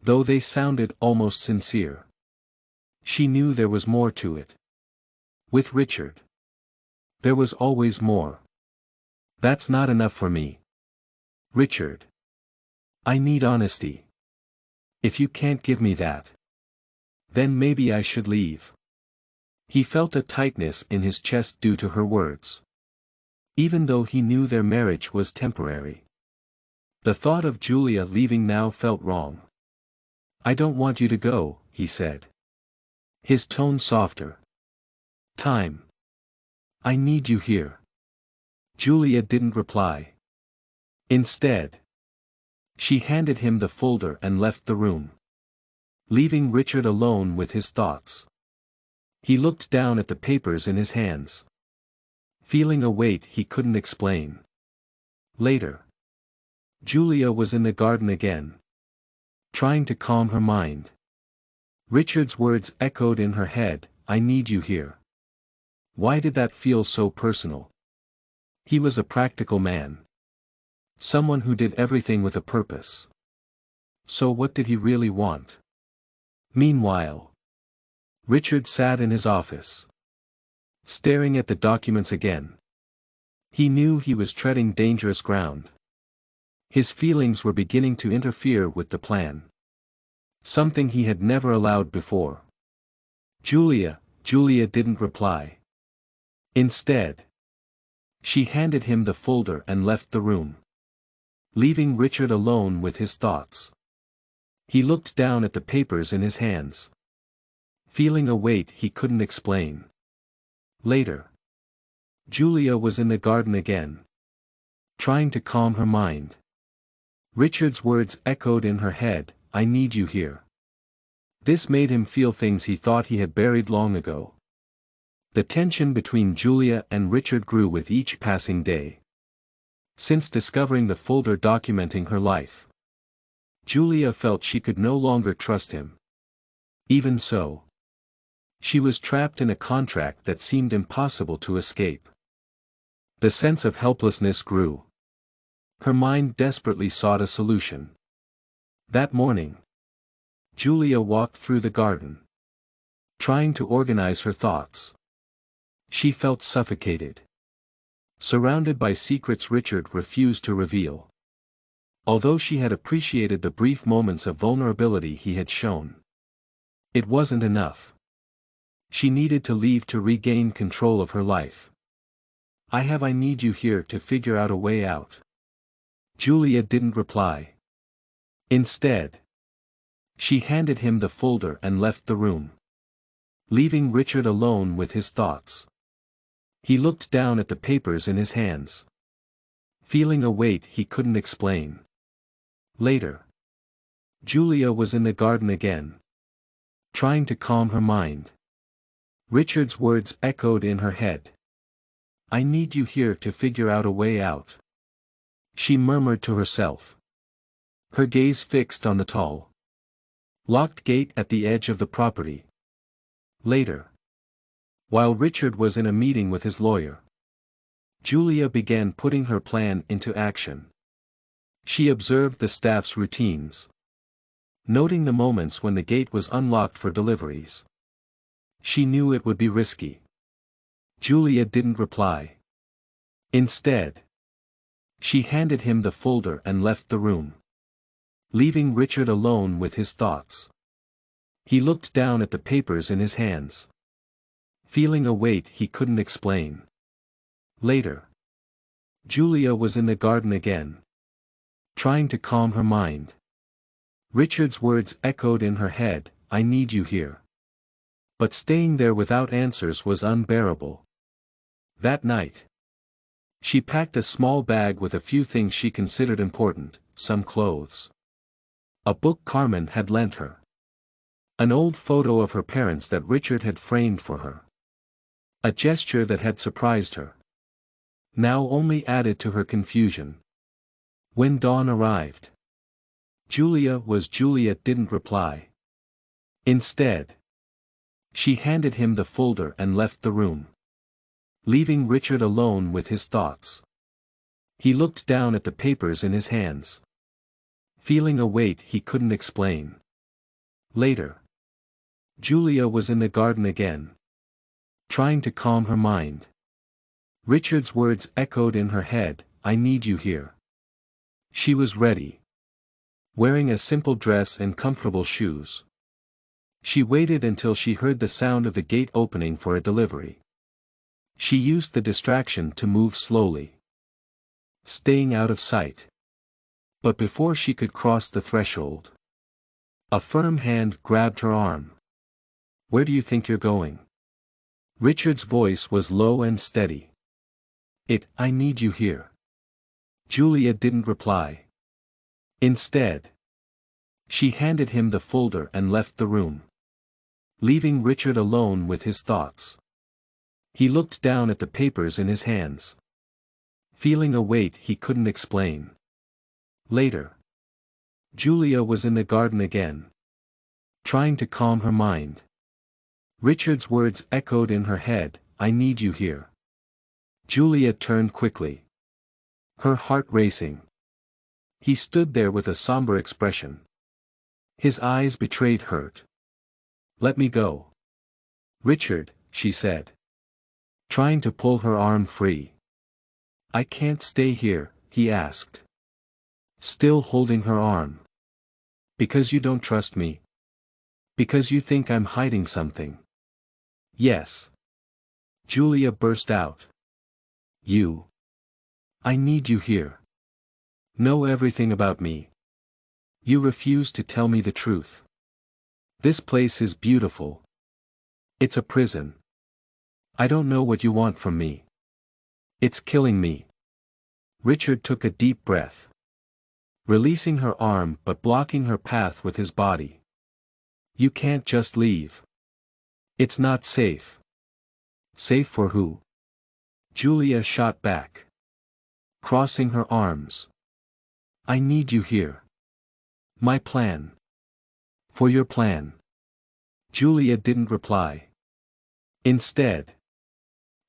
though they sounded almost sincere. She knew there was more to it. With Richard, there was always more. "That's not enough for me, Richard. I need honesty. If you can't give me that, then maybe I should leave." He felt a tightness in his chest due to her words. Even though he knew their marriage was temporary, the thought of Julia leaving now felt wrong. "I don't want you to go," he said, his tone softer. "Time. I need you here." Julia didn't reply. Instead, she handed him the folder and left the room, leaving Richard alone with his thoughts. He looked down at the papers in his hands, feeling a weight he couldn't explain. Later, Julia was in the garden again, trying to calm her mind. Richard's words echoed in her head, "I need you here." Why did that feel so personal? He was a practical man, someone who did everything with a purpose. So what did he really want? Meanwhile, Richard sat in his office, staring at the documents again. He knew he was treading dangerous ground. His feelings were beginning to interfere with the plan, something he had never allowed before. "Julia, Julia didn't reply. Instead, she handed him the folder and left the room, leaving Richard alone with his thoughts. He looked down at the papers in his hands, feeling a weight he couldn't explain. Later, Julia was in the garden again, trying to calm her mind. Richard's words echoed in her head, "I need you here." This made him feel things he thought he had buried long ago. The tension between Julia and Richard grew with each passing day. Since discovering the folder documenting her life, Julia felt she could no longer trust him. Even so, she was trapped in a contract that seemed impossible to escape. The sense of helplessness grew. Her mind desperately sought a solution. That morning, Julia walked through the garden, trying to organize her thoughts. She felt suffocated, surrounded by secrets Richard refused to reveal. Although she had appreciated the brief moments of vulnerability he had shown, it wasn't enough. She needed to leave to regain control of her life. I need you here to figure out a way out." Julia didn't reply. Instead, she handed him the folder and left the room, leaving Richard alone with his thoughts. He looked down at the papers in his hands, feeling a weight he couldn't explain. Later, Julia was in the garden again, trying to calm her mind. Richard's words echoed in her head. "I need you here to figure out a way out," she murmured to herself, her gaze fixed on the tall, locked gate at the edge of the property. Later, while Richard was in a meeting with his lawyer, Julia began putting her plan into action. She observed the staff's routines, noting the moments when the gate was unlocked for deliveries. She knew it would be risky. Julia didn't reply. Instead, she handed him the folder and left the room, leaving Richard alone with his thoughts. He looked down at the papers in his hands, feeling a weight he couldn't explain. Later, Julia was in the garden again, trying to calm her mind. Richard's words echoed in her head, "I need you here." But staying there without answers was unbearable. That night, she packed a small bag with a few things she considered important, some clothes, a book Carmen had lent her, an old photo of her parents that Richard had framed for her, a gesture that had surprised her, now only added to her confusion. When dawn arrived, Julia didn't reply. Instead, she handed him the folder and left the room, leaving Richard alone with his thoughts. He looked down at the papers in his hands, feeling a weight he couldn't explain. Later, Julia was in the garden again, trying to calm her mind. Richard's words echoed in her head, "I need you here." She was ready, wearing a simple dress and comfortable shoes. She waited until she heard the sound of the gate opening for a delivery. She used the distraction to move slowly, staying out of sight. But before she could cross the threshold, a firm hand grabbed her arm. "Where do you think you're going?" Richard's voice was low and steady. I need you here." Julia didn't reply. Instead, she handed him the folder and left the room, leaving Richard alone with his thoughts. He looked down at the papers in his hands, feeling a weight he couldn't explain. Later, Julia was in the garden again, trying to calm her mind. Richard's words echoed in her head, "I need you here." Julia turned quickly, her heart racing. He stood there with a somber expression. His eyes betrayed hurt. "Let me go." "Richard," she said, trying to pull her arm free. "I can't stay here," he asked, still holding her arm. "Because you don't trust me? Because you think I'm hiding something?" Yes. Julia burst out. You. I need you here. Know everything about me. You refuse to tell me the truth. This place is beautiful. It's a prison. I don't know what you want from me. It's killing me. Richard took a deep breath. Releasing her arm but blocking her path with his body. You can't just leave. It's not safe. Safe for who? Julia shot back. Crossing her arms. I need you here. My plan. For your plan. Julia didn't reply. Instead,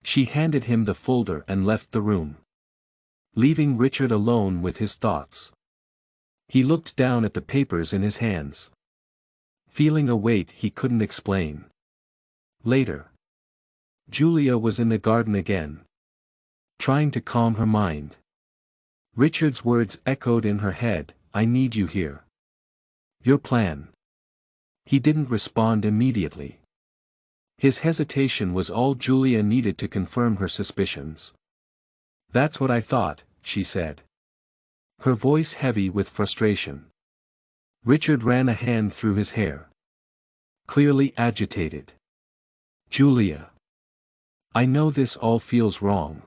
she handed him the folder and left the room. Leaving Richard alone with his thoughts. He looked down at the papers in his hands. Feeling a weight he couldn't explain. Later. Julia was in the garden again. Trying to calm her mind. Richard's words echoed in her head, I need you here. Your plan. He didn't respond immediately. His hesitation was all Julia needed to confirm her suspicions. That's what I thought, she said. Her voice heavy with frustration. Richard ran a hand through his hair. Clearly agitated. Julia. I know this all feels wrong.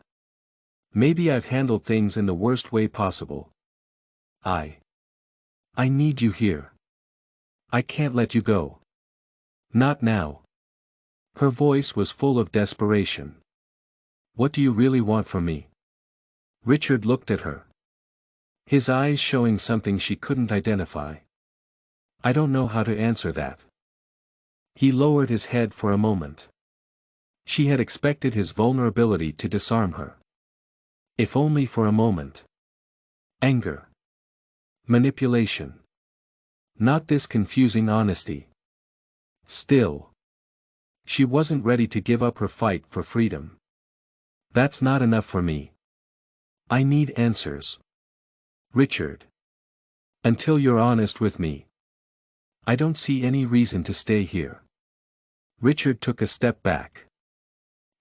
Maybe I've handled things in the worst way possible. I need you here. I can't let you go. Not now. Her voice was full of desperation. What do you really want from me? Richard looked at her. His eyes showing something she couldn't identify. I don't know how to answer that. He lowered his head for a moment. She had expected his vulnerability to disarm her. If only for a moment. Anger. Manipulation. Not this confusing honesty. Still. She wasn't ready to give up her fight for freedom. That's not enough for me. I need answers. Richard. Until you're honest with me. I don't see any reason to stay here. Richard took a step back.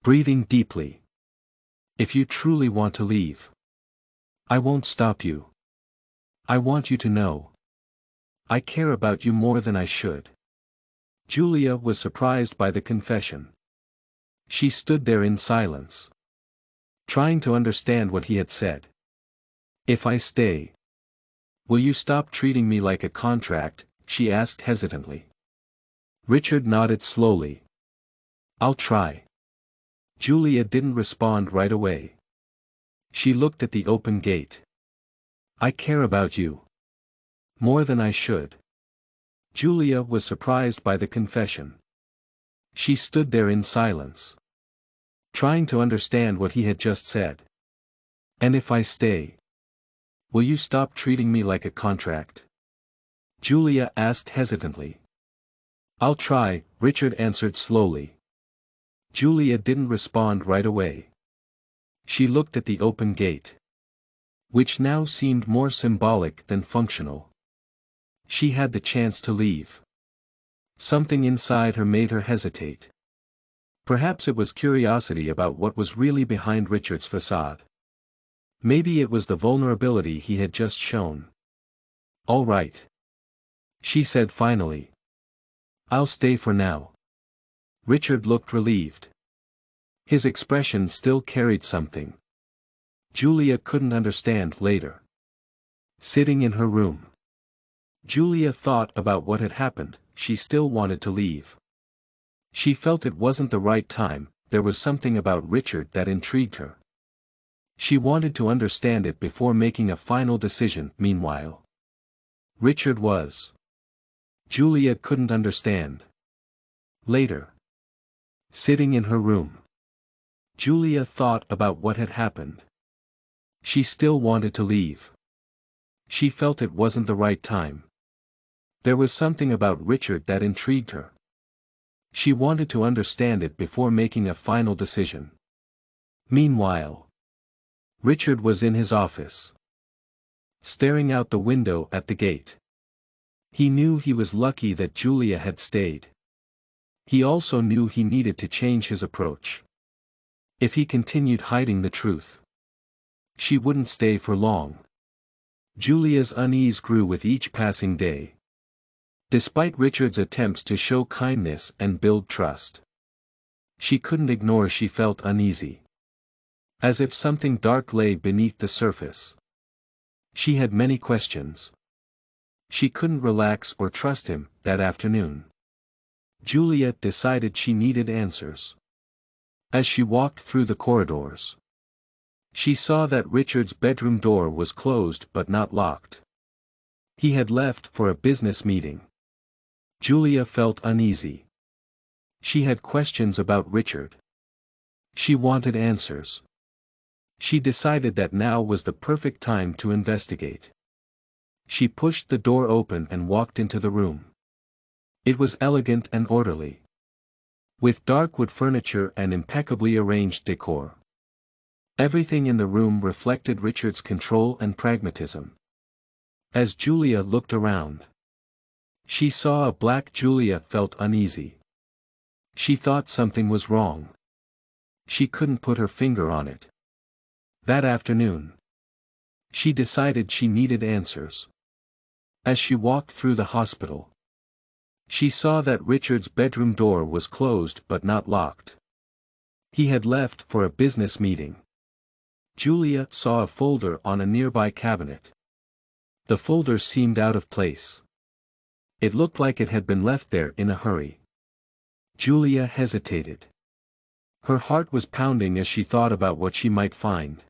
Breathing deeply. If you truly want to leave. I won't stop you. I want you to know. I care about you more than I should. Julia was surprised by the confession. She stood there in silence. Trying to understand what he had said. If I stay. Will you stop treating me like a contract? She asked hesitantly. Richard nodded slowly. I'll try. Julia didn't respond right away. She looked at the open gate. I care about you. More than I should. Julia was surprised by the confession. She stood there in silence. Trying to understand what he had just said. And if I stay? Will you stop treating me like a contract? Julia asked hesitantly. I'll try, Richard answered slowly. Julia didn't respond right away. She looked at the open gate. Which now seemed more symbolic than functional. She had the chance to leave. Something inside her made her hesitate. Perhaps it was curiosity about what was really behind Richard's facade. Maybe it was the vulnerability he had just shown. All right. She said finally. I'll stay for now. Richard looked relieved. His expression still carried something. Julia couldn't understand later. Sitting in her room. Julia thought about what had happened, she still wanted to leave. She felt it wasn't the right time, there was something about Richard that intrigued her. She wanted to understand it before making a final decision. Meanwhile, Richard was. Julia couldn't understand. Later. Sitting in her room. Julia thought about what had happened. She still wanted to leave. She felt it wasn't the right time. There was something about Richard that intrigued her. She wanted to understand it before making a final decision. Meanwhile, Richard was in his office. Staring out the window at the gate. He knew he was lucky that Julia had stayed. He also knew he needed to change his approach. If he continued hiding the truth, she wouldn't stay for long. Julia's unease grew with each passing day. Despite Richard's attempts to show kindness and build trust, she couldn't ignore she felt uneasy. As if something dark lay beneath the surface. She had many questions. She couldn't relax or trust him. That afternoon, Julia decided she needed answers. As she walked through the corridors, she saw that Richard's bedroom door was closed but not locked. He had left for a business meeting. Julia felt uneasy. She had questions about Richard. She wanted answers. She decided that now was the perfect time to investigate. She pushed the door open and walked into the room. It was elegant and orderly, with dark wood furniture and impeccably arranged decor. Everything in the room reflected Richard's control and pragmatism. As Julia looked around, she saw a black. Julia felt uneasy. She thought something was wrong. She couldn't put her finger on it. That afternoon, she decided she needed answers. As she walked through the hospital, she saw that Richard's bedroom door was closed but not locked. He had left for a business meeting. Julia saw a folder on a nearby cabinet. The folder seemed out of place. It looked like it had been left there in a hurry. Julia hesitated. Her heart was pounding as she thought about what she might find.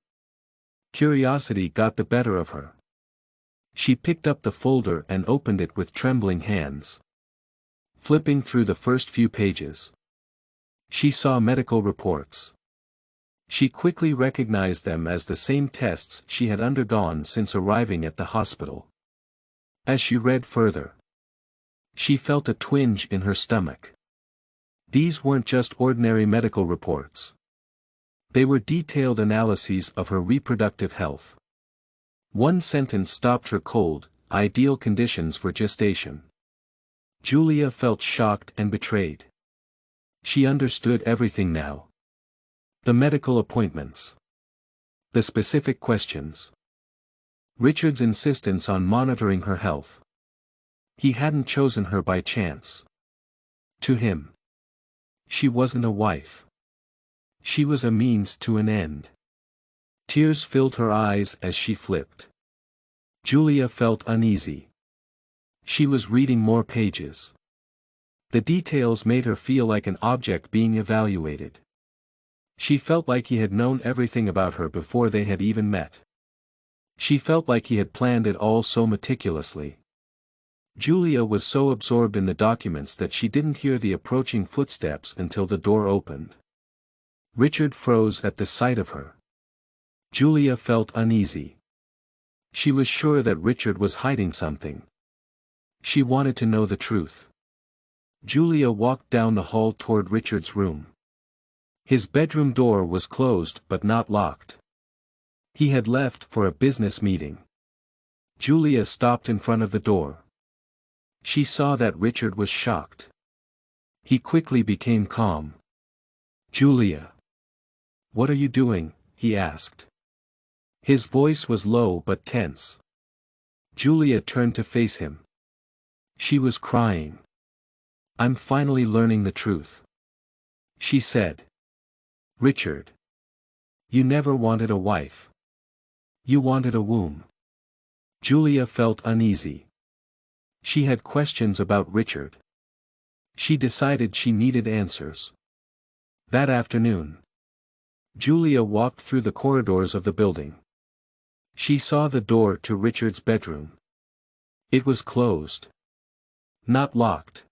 Curiosity got the better of her. She picked up the folder and opened it with trembling hands. Flipping through the first few pages, she saw medical reports. She quickly recognized them as the same tests she had undergone since arriving at the hospital. As she read further, she felt a twinge in her stomach. These weren't just ordinary medical reports. They were detailed analyses of her reproductive health. One sentence stopped her cold: ideal conditions for gestation. Julia felt shocked and betrayed. She understood everything now. The medical appointments. The specific questions. Richard's insistence on monitoring her health. He hadn't chosen her by chance. To him, she wasn't a wife. She was a means to an end. Tears filled her eyes as she flipped. Julia felt uneasy. She was reading more pages. The details made her feel like an object being evaluated. She felt like he had known everything about her before they had even met. She felt like he had planned it all so meticulously. Julia was so absorbed in the documents that she didn't hear the approaching footsteps until the door opened. Richard froze at the sight of her. Julia felt uneasy. She was sure that Richard was hiding something. She wanted to know the truth. Julia walked down the hall toward Richard's room. His bedroom door was closed but not locked. He had left for a business meeting. Julia stopped in front of the door. She saw that Richard was shocked. He quickly became calm. "Julia. What are you doing?" he asked. His voice was low but tense. Julia turned to face him. She was crying. "I'm finally learning the truth," she said. "Richard. You never wanted a wife. You wanted a womb." Julia felt uneasy. She had questions about Richard. She decided she needed answers. That afternoon, Julia walked through the corridors of the building. She saw the door to Richard's bedroom. It was closed. Not locked.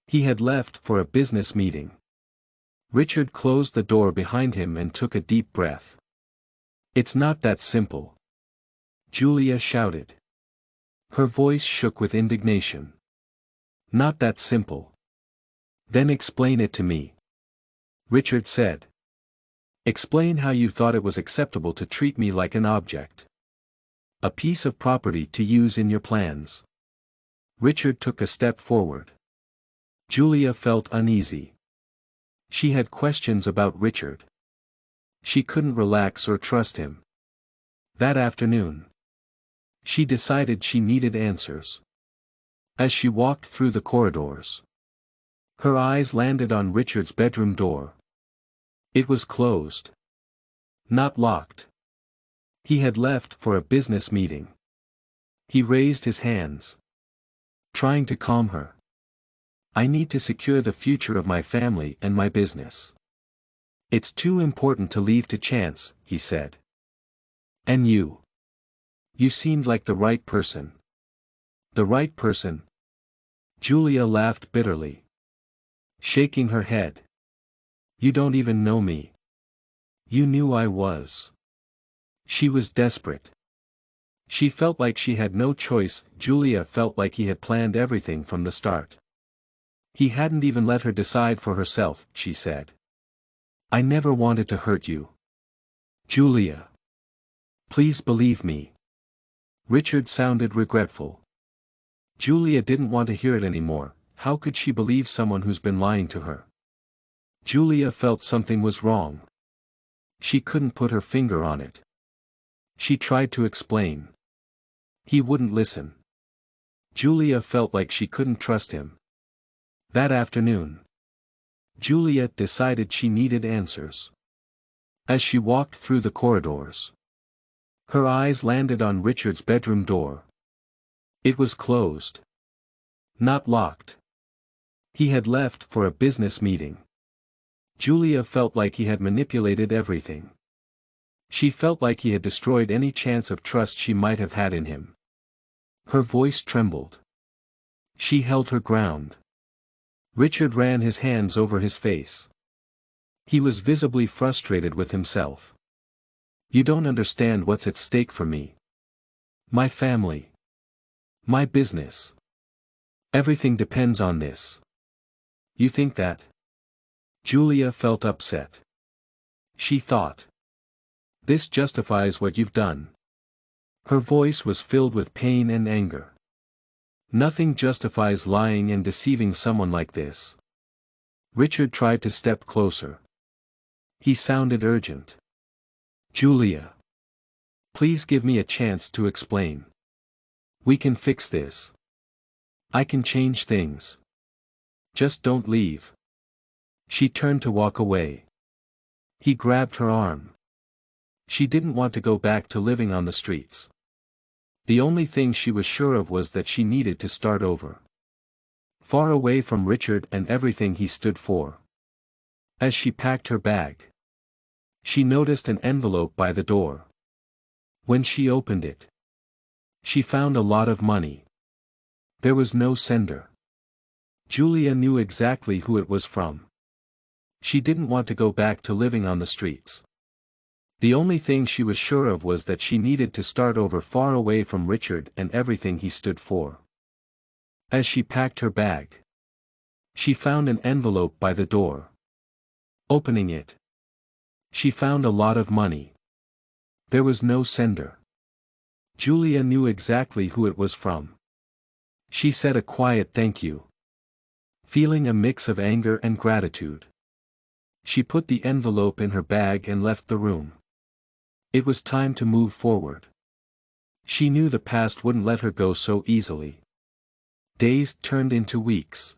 He had left for a business meeting. Richard closed the door behind him and took a deep breath. "It's not that simple," Julia shouted. Her voice shook with indignation. "Not that simple." "Then explain it to me," Richard said. "Explain how you thought it was acceptable to treat me like an object. A piece of property to use in your plans." Richard took a step forward. Julia felt uneasy. She had questions about Richard. She couldn't relax or trust him. That afternoon, she decided she needed answers. As she walked through the corridors, her eyes landed on Richard's bedroom door. It was closed. Not locked. He had left for a business meeting. He raised his hands, trying to calm her. "I need to secure the future of my family and my business. It's too important to leave to chance," he said. "And you? You seemed like the right person." "The right person?" Julia laughed bitterly, shaking her head. "You don't even know me. You knew I was." She was desperate. She felt like she had no choice. Julia felt like he had planned everything from the start. He hadn't even let her decide for herself, she said. "I never wanted to hurt you, Julia. Please believe me." Richard sounded regretful. Julia didn't want to hear it anymore. How could she believe someone who's been lying to her? Julia felt something was wrong. She couldn't put her finger on it. She tried to explain. He wouldn't listen. Julia felt like she couldn't trust him. That afternoon, Julia decided she needed answers. As she walked through the corridors, her eyes landed on Richard's bedroom door. It was closed. Not locked. He had left for a business meeting. Julia felt like he had manipulated everything. She felt like he had destroyed any chance of trust she might have had in him. Her voice trembled. She held her ground. Richard ran his hands over his face. He was visibly frustrated with himself. "You don't understand what's at stake for me. My family. My business. Everything depends on this. You think that?" Julia felt upset. She thought, "This justifies what you've done." Her voice was filled with pain and anger. "Nothing justifies lying and deceiving someone like this." Richard tried to step closer. He sounded urgent. "Julia. Please give me a chance to explain. We can fix this. I can change things. Just don't leave." She turned to walk away. He grabbed her arm. She didn't want to go back to living on the streets. The only thing she was sure of was that she needed to start over. Far away from Richard and everything he stood for. As she packed her bag, she noticed an envelope by the door. When she opened it, she found a lot of money. There was no sender. Julia knew exactly who it was from. She didn't want to go back to living on the streets. The only thing she was sure of was that she needed to start over far away from Richard and everything he stood for. As she packed her bag, she found an envelope by the door. Opening it, she found a lot of money. There was no sender. Julia knew exactly who it was from. She said a quiet thank you, feeling a mix of anger and gratitude. She put the envelope in her bag and left the room. It was time to move forward. She knew the past wouldn't let her go so easily. Days turned into weeks.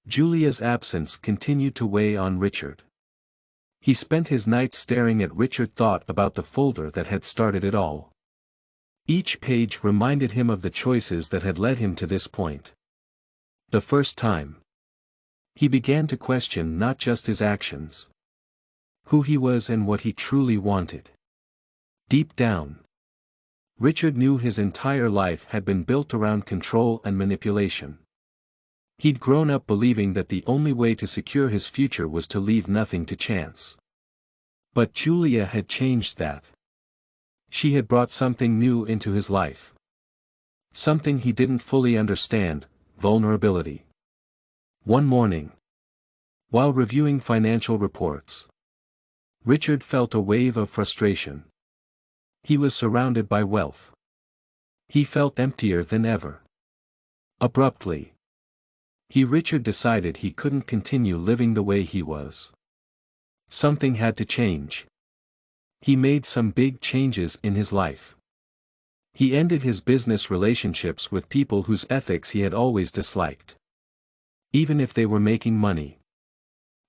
Julia's absence continued to weigh on Richard. He spent his nights staring at Richard, thought about the folder that had started it all. Each page reminded him of the choices that had led him to this point. The first time, he began to question not just his actions, who he was and what he truly wanted. Deep down, Richard knew his entire life had been built around control and manipulation. He'd grown up believing that the only way to secure his future was to leave nothing to chance. But Julia had changed that. She had brought something new into his life. Something he didn't fully understand: vulnerability. One morning, while reviewing financial reports, Richard felt a wave of frustration. He was surrounded by wealth. He felt emptier than ever. Abruptly, Richard decided he couldn't continue living the way he was. Something had to change. He made some big changes in his life. He ended his business relationships with people whose ethics he had always disliked. Even if they were making money.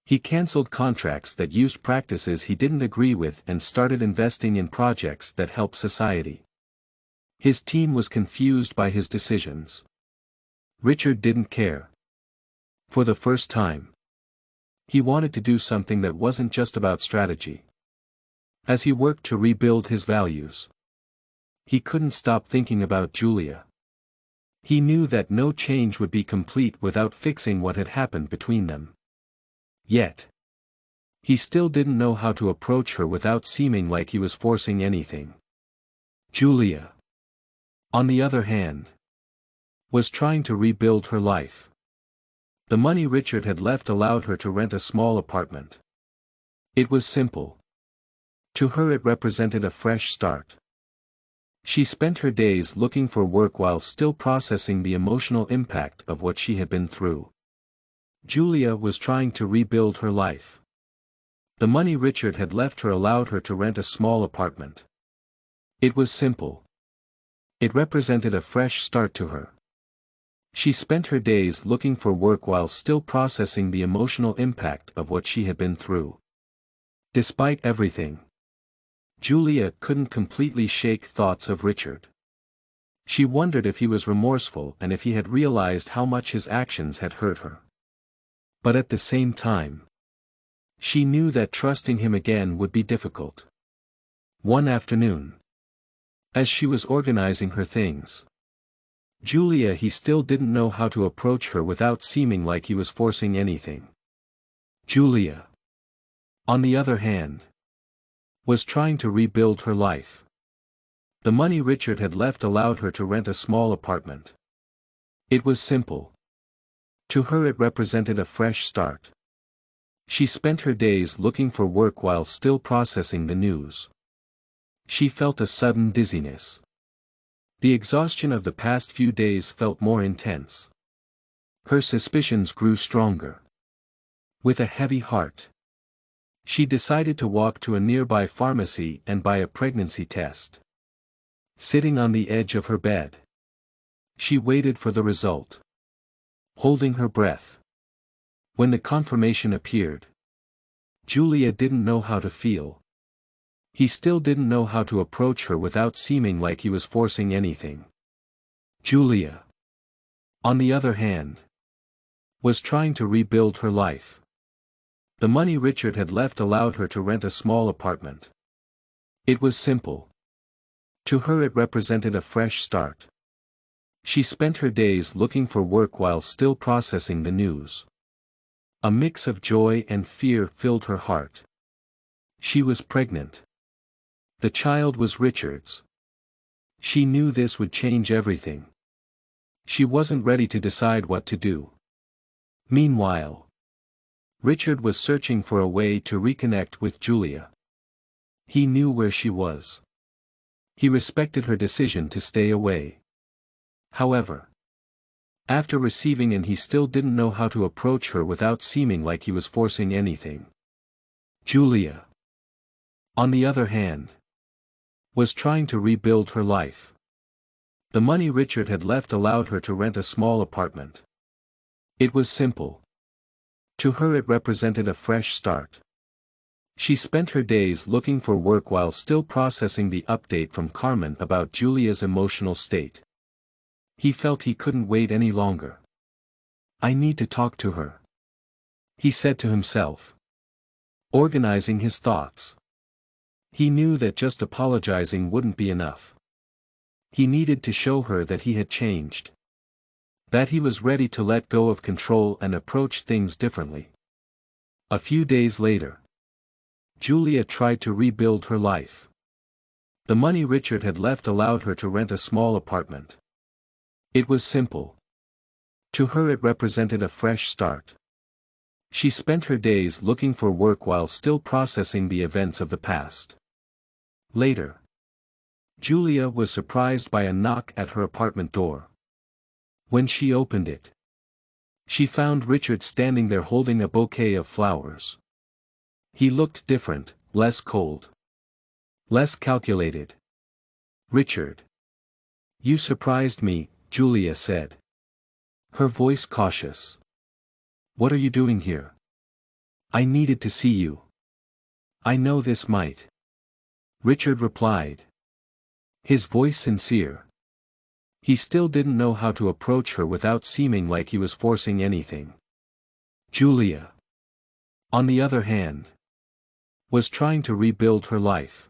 He cancelled contracts that used practices he didn't agree with and started investing in projects that help society. His team was confused by his decisions. Richard didn't care. For the first time, he wanted to do something that wasn't just about strategy. As he worked to rebuild his values, he couldn't stop thinking about Julia. He knew that no change would be complete without fixing what had happened between them. Yet, he still didn't know how to approach her without seeming like he was forcing anything. Julia, on the other hand, was trying to rebuild her life. The money Richard had left allowed her to rent a small apartment. It was simple. To her it represented a fresh start. She spent her days looking for work while still processing the emotional impact of what she had been through. Julia was trying to rebuild her life. The money Richard had left her allowed her to rent a small apartment. It was simple. It represented a fresh start to her. She spent her days looking for work while still processing the emotional impact of what she had been through. Despite everything, Julia couldn't completely shake thoughts of Richard. She wondered if he was remorseful and if he had realized how much his actions had hurt her. But at the same time, she knew that trusting him again would be difficult. One afternoon, as she was organizing her things, he still didn't know how to approach her without seeming like he was forcing anything. Julia, on the other hand, was trying to rebuild her life. The money Richard had left allowed her to rent a small apartment. It was simple. To her it represented a fresh start. She spent her days looking for work while still processing the news. She felt a sudden dizziness. The exhaustion of the past few days felt more intense. Her suspicions grew stronger. With a heavy heart, she decided to walk to a nearby pharmacy and buy a pregnancy test. Sitting on the edge of her bed, she waited for the result, holding her breath. When the confirmation appeared, Julia didn't know how to feel. He still didn't know how to approach her without seeming like he was forcing anything. Julia, on the other hand, was trying to rebuild her life. The money Richard had left allowed her to rent a small apartment. It was simple. To her it represented a fresh start. She spent her days looking for work while still processing the news. A mix of joy and fear filled her heart. She was pregnant. The child was Richard's. She knew this would change everything. She wasn't ready to decide what to do. Meanwhile, Richard was searching for a way to reconnect with Julia. He knew where she was. He respected her decision to stay away. However, after receiving he still didn't know how to approach her without seeming like he was forcing anything. Julia, on the other hand, was trying to rebuild her life. The money Richard had left allowed her to rent a small apartment. It was simple. To her it represented a fresh start. She spent her days looking for work while still processing the update from Carmen about Julia's emotional state. He felt he couldn't wait any longer. I need to talk to her, he said to himself, organizing his thoughts. He knew that just apologizing wouldn't be enough. He needed to show her that he had changed. That he was ready to let go of control and approach things differently. A few days later, Julia tried to rebuild her life. The money Richard had left allowed her to rent a small apartment. It was simple. To her it represented a fresh start. She spent her days looking for work while still processing the events of the past. Later, Julia was surprised by a knock at her apartment door. When she opened it, She found Richard standing there holding a bouquet of flowers. He looked different, less cold. Less calculated. "Richard. You surprised me," Julia said. Her voice cautious. "What are you doing here?" "I needed to see you." "I know this might." Richard replied. His voice sincere. He still didn't know how to approach her without seeming like he was forcing anything. Julia, on the other hand, was trying to rebuild her life.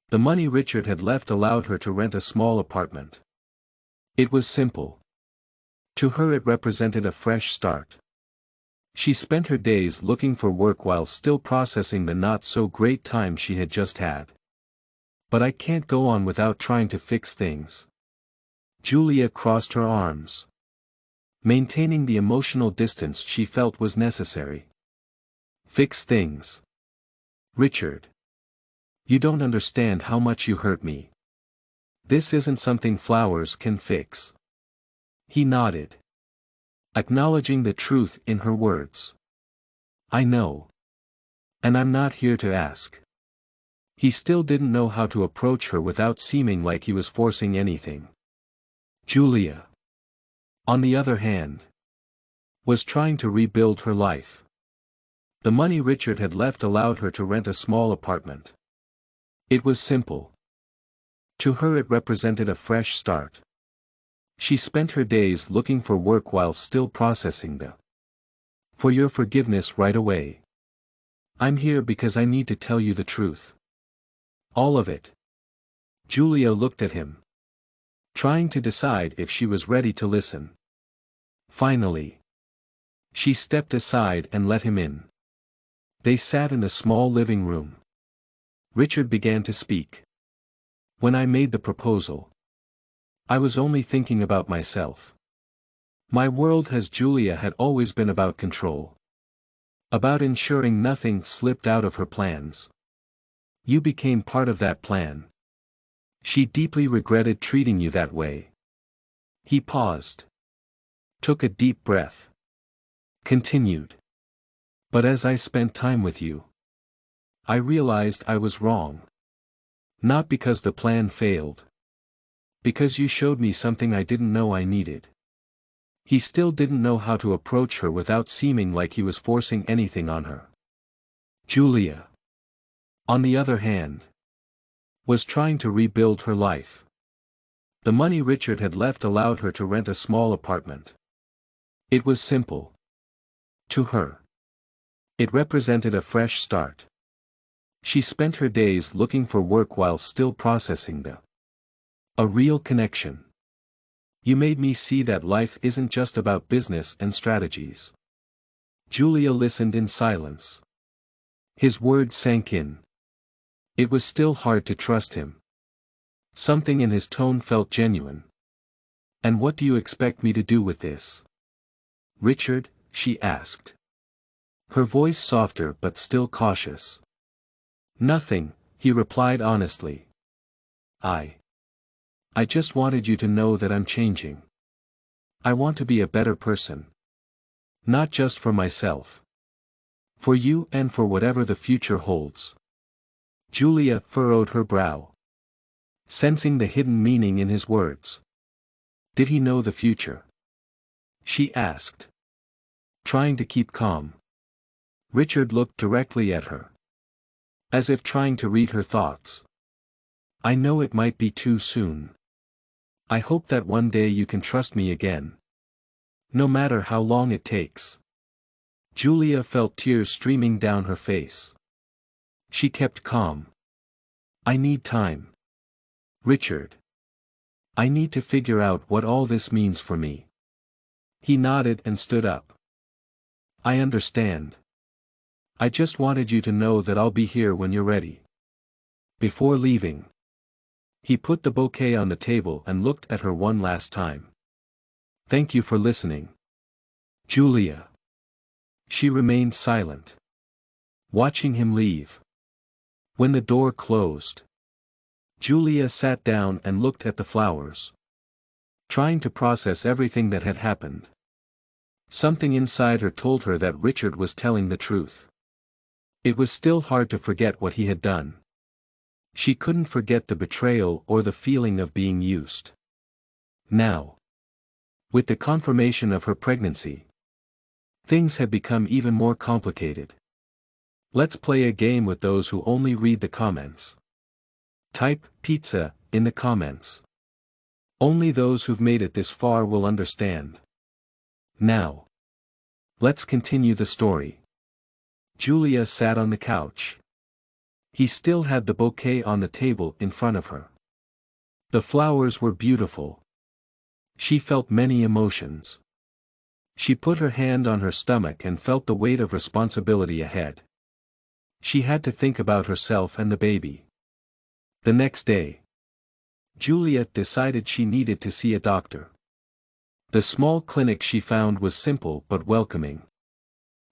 The money Richard had left allowed her to rent a small apartment. It was simple. To her it represented a fresh start. She spent her days looking for work while still processing the not-so-great time she had just had. "But I can't go on without trying to fix things." Julia crossed her arms. Maintaining the emotional distance she felt was necessary. "Fix things. Richard. You don't understand how much you hurt me. This isn't something flowers can fix." He nodded, acknowledging the truth in her words. "I know. And I'm not here to ask." He still didn't know how to approach her without seeming like he was forcing anything. Julia, on the other hand, was trying to rebuild her life. The money Richard had left allowed her to rent a small apartment. It was simple. To her it represented a fresh start. She spent her days looking for work while still processing the "For your forgiveness right away. I'm here because I need to tell you the truth. All of it." Julia looked at him, trying to decide if she was ready to listen. Finally, she stepped aside and let him in. They sat in the small living room. Richard began to speak. "When I made the proposal, I was only thinking about myself. My world as Julia had always been about control. About ensuring nothing slipped out of her plans. You became part of that plan. She deeply regretted treating you that way." He paused. Took a deep breath. Continued. "But as I spent time with you, I realized I was wrong. Not because the plan failed. Because you showed me something I didn't know I needed." He still didn't know how to approach her without seeming like he was forcing anything on her. Julia, on the other hand, was trying to rebuild her life. The money Richard had left allowed her to rent a small apartment. It was simple. To her, it represented a fresh start. She spent her days looking for work while still processing a real connection. "You made me see that life isn't just about business and strategies." Julia listened in silence. His words sank in. It was still hard to trust him. Something in his tone felt genuine. "And what do you expect me to do with this, Richard?" she asked. Her voice softer but still cautious. "Nothing," he replied honestly. I just wanted you to know that I'm changing. I want to be a better person. Not just for myself. For you and for whatever the future holds." Julia furrowed her brow, sensing the hidden meaning in his words. Did he know the future? She asked, trying to keep calm. Richard looked directly at her, as if trying to read her thoughts. "I know it might be too soon. I hope that one day you can trust me again. No matter how long it takes." Julia felt tears streaming down her face. She kept calm. "I need time, Richard. I need to figure out what all this means for me." He nodded and stood up. "I understand. I just wanted you to know that I'll be here when you're ready." Before leaving, he put the bouquet on the table and looked at her one last time. "Thank you for listening, Julia." She remained silent, watching him leave. When the door closed, Julia sat down and looked at the flowers, trying to process everything that had happened. Something inside her told her that Richard was telling the truth. It was still hard to forget what he had done. She couldn't forget the betrayal or the feeling of being used. Now, with the confirmation of her pregnancy, things had become even more complicated. Let's play a game with those who only read the comments. Type pizza in the comments. Only those who've made it this far will understand. Now, let's continue the story. Julia sat on the couch. He still had the bouquet on the table in front of her. The flowers were beautiful. She felt many emotions. She put her hand on her stomach and felt the weight of responsibility ahead. She had to think about herself and the baby. The next day, Juliet decided she needed to see a doctor. The small clinic she found was simple but welcoming.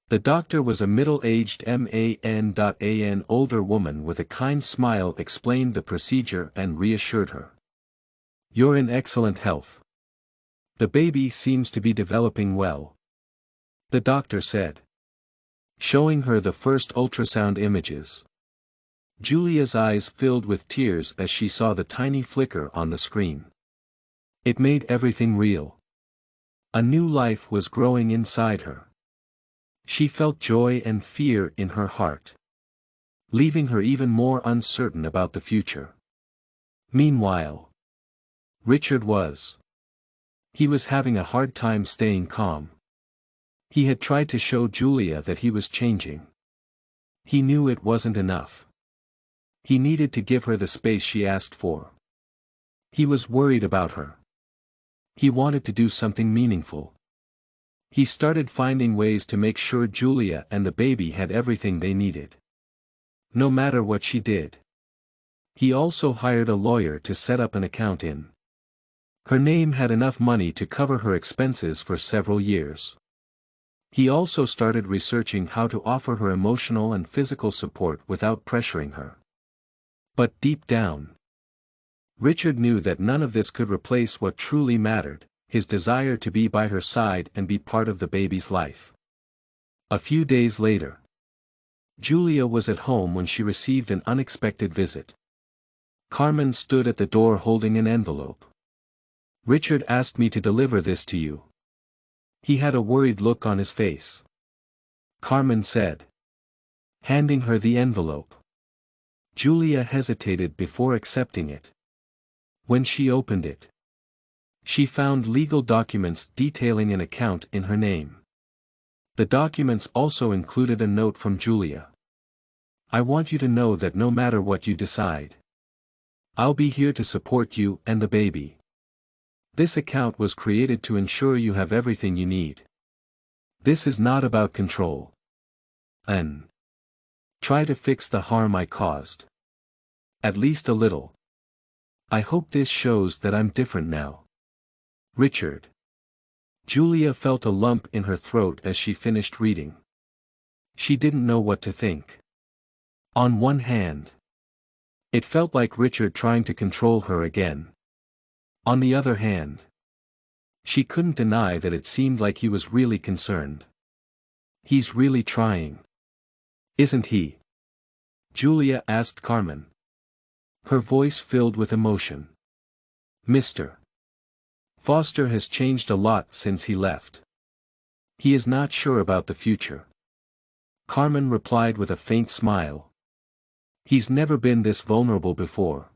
The doctor was a middle-aged man older woman with a kind smile, explained the procedure and reassured her. "You're in excellent health. The baby seems to be developing well," the doctor said, showing her the first ultrasound images. Julia's eyes filled with tears as she saw the tiny flicker on the screen. It made everything real. A new life was growing inside her. She felt joy and fear in her heart, leaving her even more uncertain about the future. Meanwhile, Richard was. He was having a hard time staying calm. He had tried to show Julia that he was changing. He knew it wasn't enough. He needed to give her the space she asked for. He was worried about her. He wanted to do something meaningful. He started finding ways to make sure Julia and the baby had everything they needed, no matter what she did. He also hired a lawyer to set up an account in her name had enough money to cover her expenses for several years. He also started researching how to offer her emotional and physical support without pressuring her. But deep down, Richard knew that none of this could replace what truly mattered, his desire to be by her side and be part of the baby's life. A few days later, Julia was at home when she received an unexpected visit. Carmen stood at the door holding an envelope. "Richard asked me to deliver this to you." He had a worried look on his face. Carmen said, handing her the envelope. Julia hesitated before accepting it. When she opened it, she found legal documents detailing an account in her name. The documents also included a note from Julia. "I want you to know that no matter what you decide, I'll be here to support you and the baby. This account was created to ensure you have everything you need. This is not about control. And try to fix the harm I caused. At least a little. I hope this shows that I'm different now. Richard." Julia felt a lump in her throat as she finished reading. She didn't know what to think. On one hand, it felt like Richard trying to control her again. On the other hand, she couldn't deny that it seemed like he was really concerned. "He's really trying, isn't he?" Julia asked Carmen. Her voice filled with emotion. "Mr. Foster has changed a lot since he left. He is not sure about the future." Carmen replied with a faint smile. "He's never been this vulnerable before.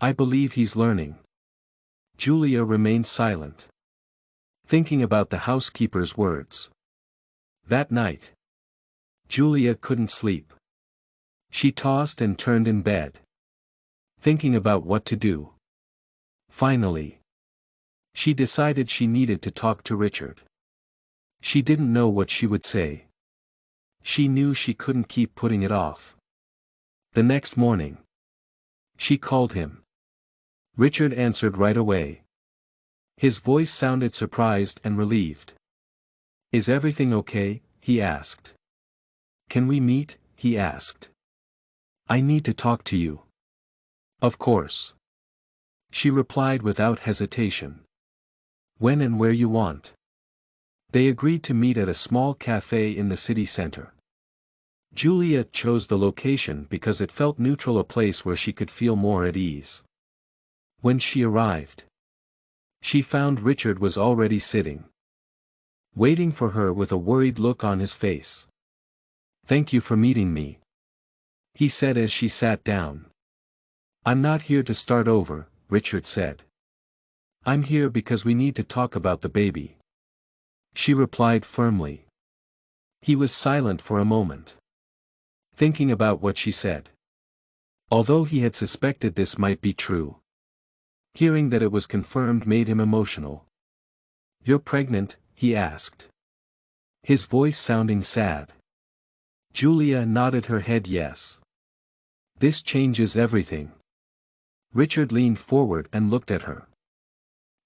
I believe he's learning." Julia remained silent, thinking about the housekeeper's words. That night, Julia couldn't sleep. She tossed and turned in bed, thinking about what to do. Finally, she decided she needed to talk to Richard. She didn't know what she would say. She knew she couldn't keep putting it off. The next morning, she called him. Richard answered right away. His voice sounded surprised and relieved. "Is everything okay?" he asked. "Can we meet?" he asked. "I need to talk to you." "Of course," she replied without hesitation. "When and where you want." They agreed to meet at a small cafe in the city center. Julia chose the location because it felt neutral, a place where she could feel more at ease. When she arrived, she found Richard was already sitting, waiting for her with a worried look on his face. "Thank you for meeting me," he said as she sat down. "I'm not here to start over," Richard said. "I'm here because we need to talk about the baby," she replied firmly. He was silent for a moment, thinking about what she said. Although he had suspected this might be true, hearing that it was confirmed made him emotional. "You're pregnant?" he asked, his voice sounding sad. Julia nodded her head yes. "This changes everything." Richard leaned forward and looked at her.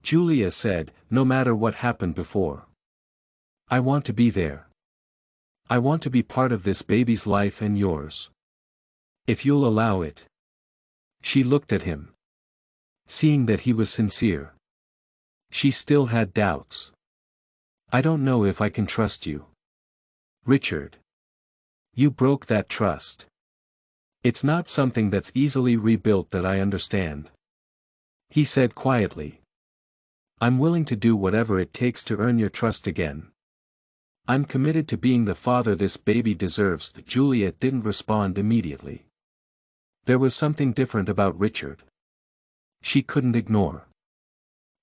Julia said, "No matter what happened before, I want to be there. I want to be part of this baby's life and yours. If you'll allow it." She looked at him, seeing that he was sincere. She still had doubts. "I don't know if I can trust you, Richard. You broke that trust. It's not something that's easily rebuilt, that I understand," he said quietly. "I'm willing to do whatever it takes to earn your trust again. I'm committed to being the father this baby deserves." Juliet didn't respond immediately. There was something different about Richard she couldn't ignore.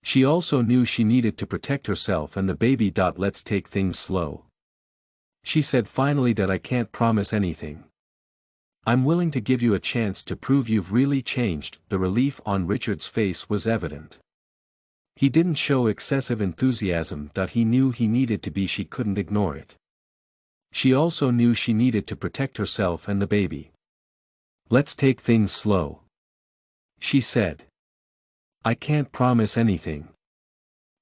She also knew she needed to protect herself and the baby. "Let's take things slow," she said finally. "That I can't promise anything. I'm willing to give you a chance to prove you've really changed." The relief on Richard's face was evident. He didn't show excessive enthusiasm. He knew he needed to be. She couldn't ignore it. She also knew she needed to protect herself and the baby. "Let's take things slow," she said. "I can't promise anything.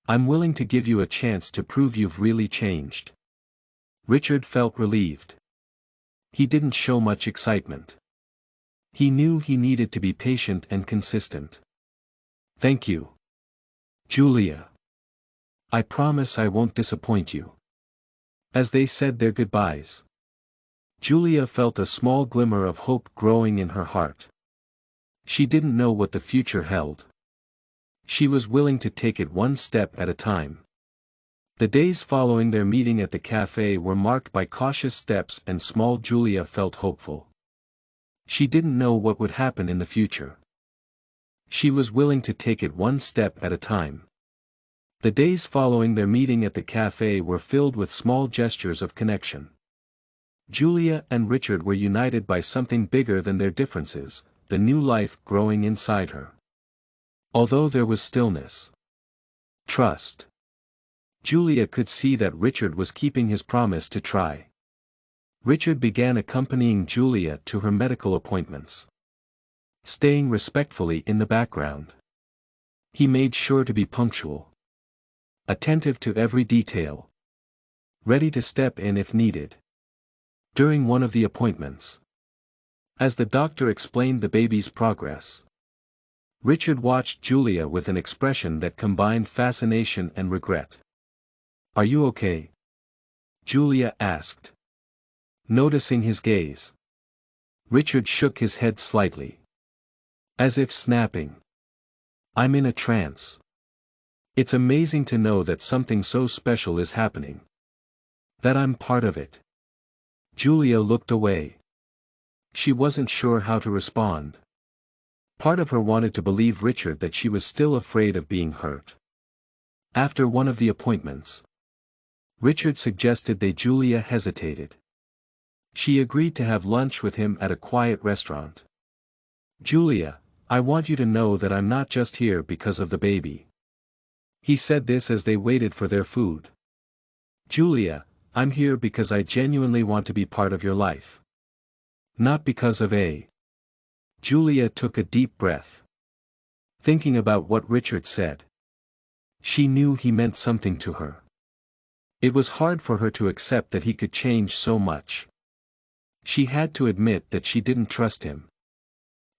I'm willing to give you a chance to prove you've really changed." Richard felt relieved. He didn't show much excitement. He knew he needed to be patient and consistent. "Thank you, Julia. I promise I won't disappoint you." As they said their goodbyes, Julia felt a small glimmer of hope growing in her heart. She didn't know what the future held. She was willing to take it one step at a time. The days following their meeting at the cafe were marked by cautious steps, and small Julia felt hopeful. She didn't know what would happen in the future. She was willing to take it one step at a time. The days following their meeting at the cafe were filled with small gestures of connection. Julia and Richard were united by something bigger than their differences, the new life growing inside her. Although there was stillness, trust, Julia could see that Richard was keeping his promise to try. Richard began accompanying Julia to her medical appointments, staying respectfully in the background. He made sure to be punctual, attentive to every detail, ready to step in if needed. During one of the appointments, as the doctor explained the baby's progress, Richard watched Julia with an expression that combined fascination and regret. "Are you okay?" Julia asked, noticing his gaze. Richard shook his head slightly, as if snapping, "I'm in a trance. It's amazing to know that something so special is happening. That I'm part of it." Julia looked away. She wasn't sure how to respond. Part of her wanted to believe Richard that she was still afraid of being hurt. After one of the appointments, Richard suggested Julia hesitated. She agreed to have lunch with him at a quiet restaurant. "Julia, I want you to know that I'm not just here because of the baby." He said this as they waited for their food. "Julia, I'm here because I genuinely want to be part of your life. Not because of a..." Julia took a deep breath, thinking about what Richard said. She knew he meant something to her. It was hard for her to accept that he could change so much. She had to admit that she didn't trust him.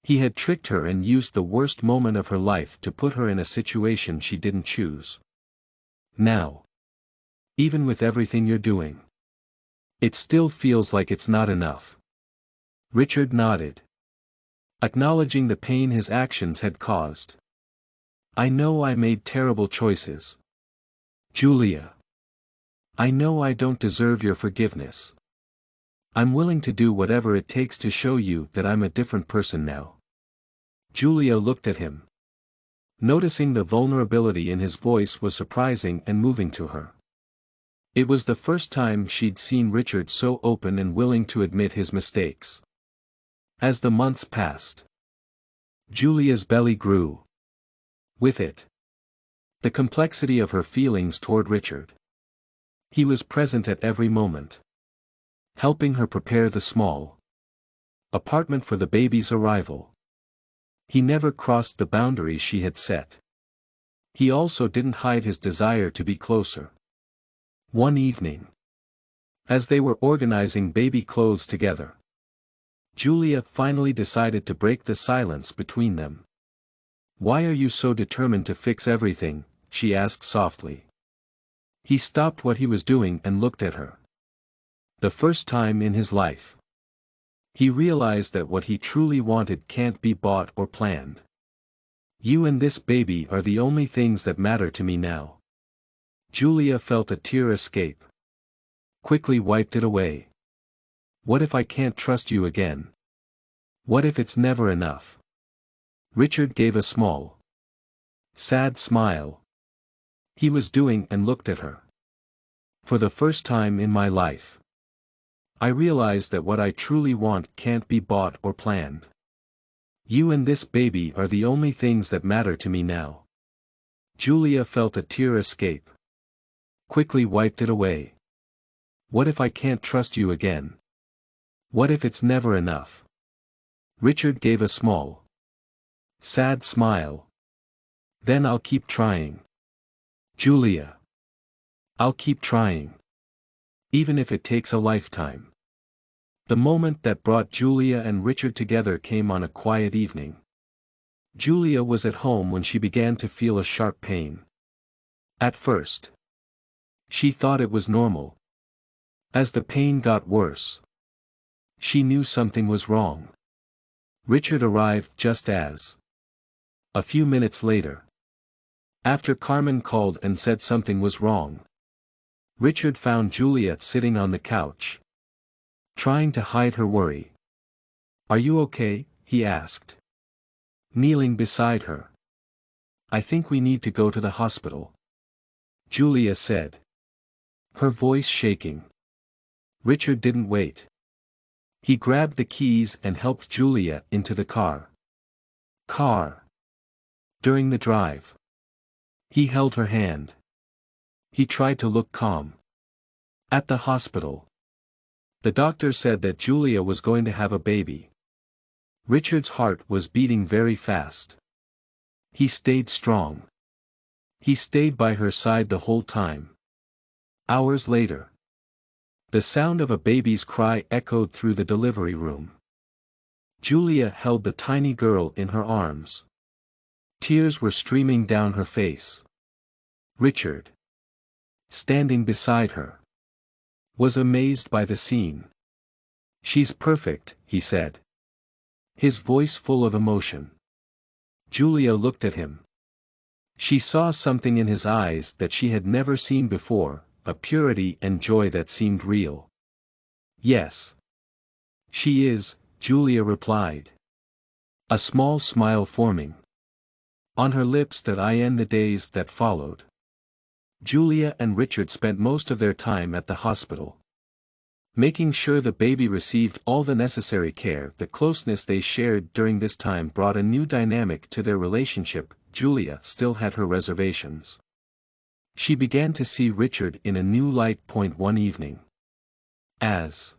He had tricked her and used the worst moment of her life to put her in a situation she didn't choose. Now, Even with everything you're doing. It still feels like it's not enough. Richard nodded, acknowledging the pain his actions had caused. I know I made terrible choices. Julia. I know I don't deserve your forgiveness. I'm willing to do whatever it takes to show you that I'm a different person now. Julia looked at him. Noticing the vulnerability in his voice was surprising and moving to her. It was the first time she'd seen Richard so open and willing to admit his mistakes. As the months passed, Julia's belly grew. With it, the complexity of her feelings toward Richard. He was present at every moment, helping her prepare the small apartment for the baby's arrival. He never crossed the boundaries she had set. He also didn't hide his desire to be closer. One evening, as they were organizing baby clothes together, Julia finally decided to break the silence between them. Why are you so determined to fix everything? She asked softly. He stopped what he was doing and looked at her. The first time in his life, he realized that what he truly wanted can't be bought or planned. You and this baby are the only things that matter to me now. Julia felt a tear escape. Quickly wiped it away. What if I can't trust you again? What if it's never enough? Richard gave a small, sad smile. He was doing and looked at her. For the first time in my life, I realized that what I truly want can't be bought or planned. You and this baby are the only things that matter to me now. Julia felt a tear escape. Quickly wiped it away. What if I can't trust you again? What if it's never enough? Richard gave a small, sad smile. Then I'll keep trying. Julia. I'll keep trying. Even if it takes a lifetime. The moment that brought Julia and Richard together came on a quiet evening. Julia was at home when she began to feel a sharp pain. At first, she thought it was normal. As the pain got worse, she knew something was wrong. Richard arrived just as. A few minutes later, after Carmen called and said something was wrong, Richard found Julia sitting on the couch, trying to hide her worry. Are you okay? He asked, kneeling beside her. I think we need to go to the hospital, Julia said, her voice shaking. Richard didn't wait. He grabbed the keys and helped Julia into the car. During the drive, he held her hand. He tried to look calm. At the hospital, the doctor said that Julia was going to have a baby. Richard's heart was beating very fast. He stayed strong. He stayed by her side the whole time. Hours later, the sound of a baby's cry echoed through the delivery room. Julia held the tiny girl in her arms. Tears were streaming down her face. Richard, standing beside her, was amazed by the scene. She's perfect, he said, his voice full of emotion. Julia looked at him. She saw something in his eyes that she had never seen before, a purity and joy that seemed real. Yes. She is, Julia replied. A small smile forming on her lips that in the days that followed, Julia and Richard spent most of their time at the hospital, making sure the baby received all the necessary care. The closeness they shared during this time brought a new dynamic to their relationship. Julia still had her reservations. She began to see Richard in a new light. One evening, as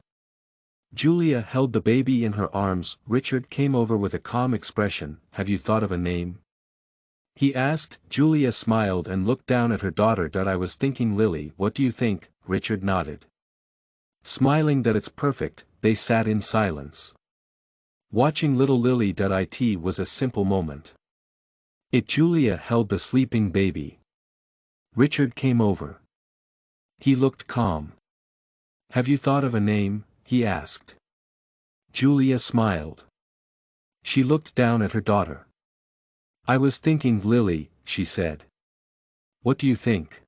Julia held the baby in her arms, Richard came over with a calm expression. Have you thought of a name? He asked. Julia smiled and looked down at her daughter. I was thinking Lily. What do you think? Richard nodded, smiling that it's perfect. They sat in silence, watching little Lily. It was a simple moment. Julia held the sleeping baby. Richard came over, He looked calm. "Have you thought of a name?" he asked. Julia smiled. She looked down at her daughter. "I was thinking Lily," she said. "What do you think?"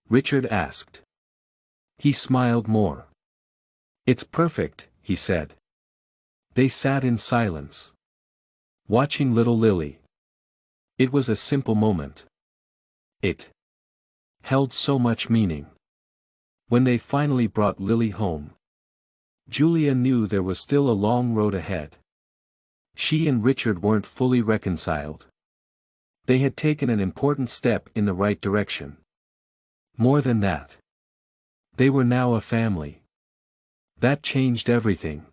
Richard asked. He smiled more. "It's perfect," he said. They sat in silence, watching little Lily. It was a simple moment. It held so much meaning. When they finally brought Lily home, Julia knew there was still a long road ahead. She and Richard weren't fully reconciled. They had taken an important step in the right direction. More than that, they were now a family. That changed everything.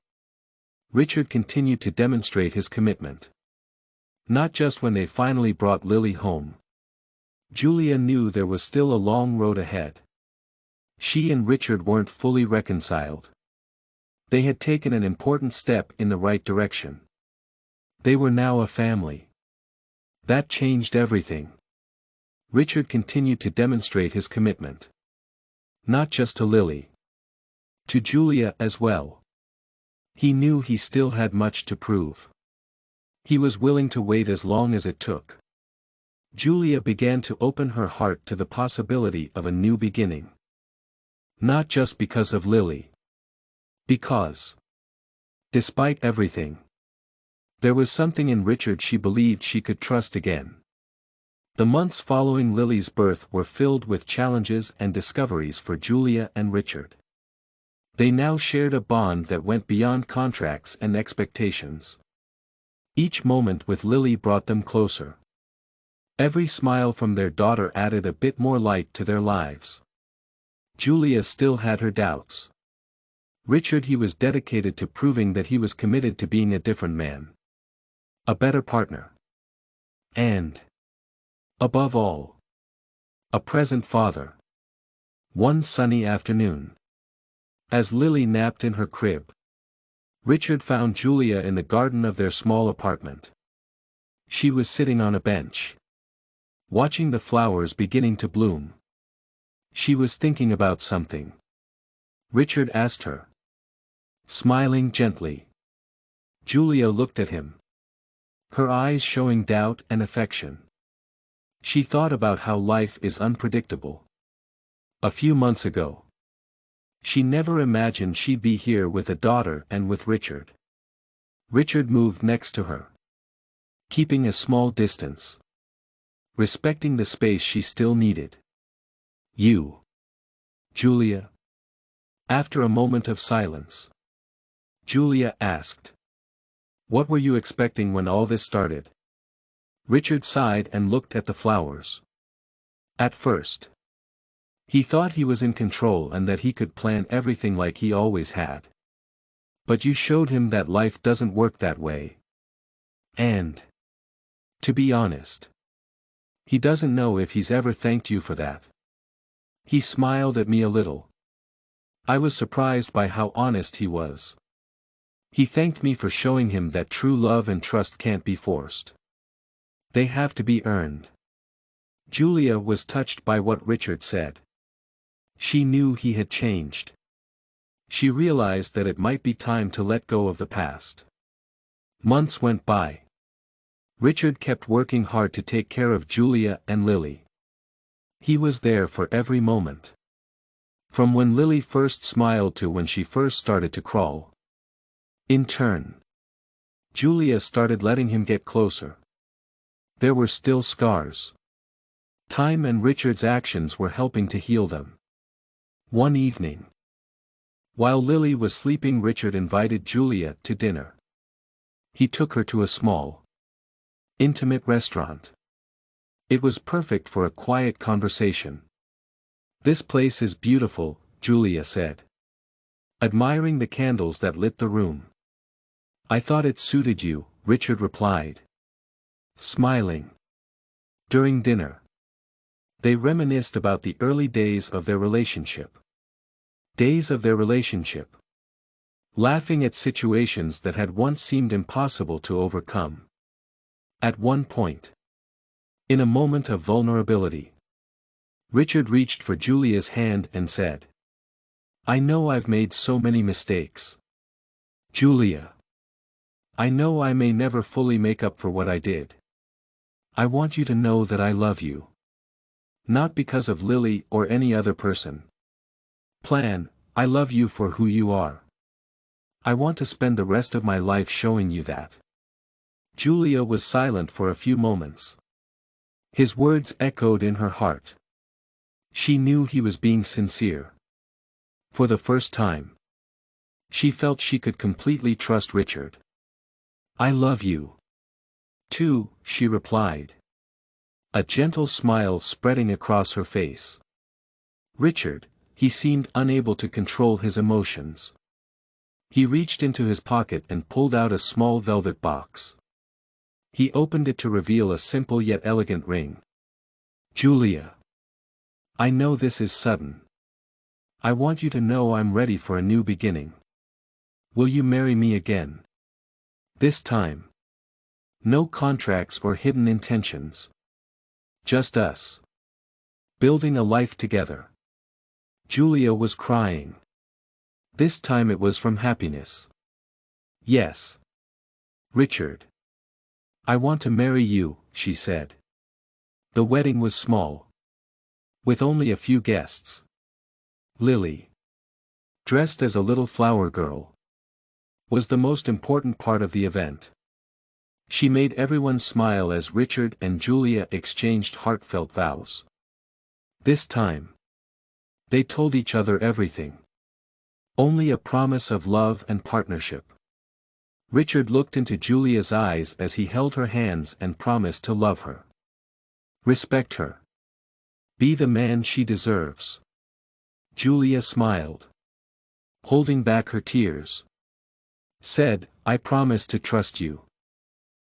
Richard continued to demonstrate his commitment. Not just when they finally brought Lily home. Julia knew there was still a long road ahead. She and Richard weren't fully reconciled. They had taken an important step in the right direction. They were now a family. That changed everything. Richard continued to demonstrate his commitment. Not just to Lily. To Julia as well. He knew he still had much to prove. He was willing to wait as long as it took. Julia began to open her heart to the possibility of a new beginning. Not just because of Lily. Because, despite everything, there was something in Richard she believed she could trust again. The months following Lily's birth were filled with challenges and discoveries for Julia and Richard. They now shared a bond that went beyond contracts and expectations. Each moment with Lily brought them closer. Every smile from their daughter added a bit more light to their lives. Julia still had her doubts. Richard, he was dedicated to proving that he was committed to being a different man. A better partner. And, above all, a present father. One sunny afternoon, as Lily napped in her crib, Richard found Julia in the garden of their small apartment. She was sitting on a bench, watching the flowers beginning to bloom. She was thinking about something. Richard asked her, smiling gently. Julia looked at him, her eyes showing doubt and affection. She thought about how life is unpredictable. A few months ago, she never imagined she'd be here with a daughter and with Richard. Richard moved next to her, keeping a small distance, respecting the space she still needed. "You, Julia?" After a moment of silence, Julia asked, "What were you expecting when all this started?" Richard sighed and looked at the flowers. At first, he thought he was in control and that he could plan everything like he always had. But you showed him that life doesn't work that way. And, to be honest, he doesn't know if he's ever thanked you for that. He smiled at me a little. I was surprised by how honest he was. He thanked me for showing him that true love and trust can't be forced. They have to be earned. Julia was touched by what Richard said. She knew he had changed. She realized that it might be time to let go of the past. Months went by. Richard kept working hard to take care of Julia and Lily. He was there for every moment. From when Lily first smiled to when she first started to crawl. In turn, Julia started letting him get closer. There were still scars. Time and Richard's actions were helping to heal them. One evening, while Lily was sleeping, Richard invited Julia to dinner. He took her to a small, intimate restaurant. It was perfect for a quiet conversation. "This place is beautiful," Julia said, admiring the candles that lit the room. "I thought it suited you," Richard replied, smiling. During dinner, they reminisced about the early days of their relationship. Laughing at situations that had once seemed impossible to overcome. At one point, in a moment of vulnerability, Richard reached for Julia's hand and said, "I know I've made so many mistakes. Julia. I know I may never fully make up for what I did. I want you to know that I love you. Not because of Lily or any other person. I love you for who you are. I want to spend the rest of my life showing you that." Julia was silent for a few moments. His words echoed in her heart. She knew he was being sincere. For the first time, she felt she could completely trust Richard. "I love you too," she replied. A gentle smile spreading across her face. Richard, he seemed unable to control his emotions. He reached into his pocket and pulled out a small velvet box. He opened it to reveal a simple yet elegant ring. "Julia. I know this is sudden. I want you to know I'm ready for a new beginning. Will you marry me again? This time. No contracts or hidden intentions. Just us. Building a life together." Julia was crying. This time it was from happiness. "Yes. Richard. I want to marry you," she said. The wedding was small. With only a few guests. Lily, dressed as a little flower girl, was the most important part of the event. She made everyone smile as Richard and Julia exchanged heartfelt vows. This time, they told each other everything. Only a promise of love and partnership. Richard looked into Julia's eyes as he held her hands and promised to love her. Respect her. Be the man she deserves. Julia smiled. Holding back her tears. Said, "I promise to trust you.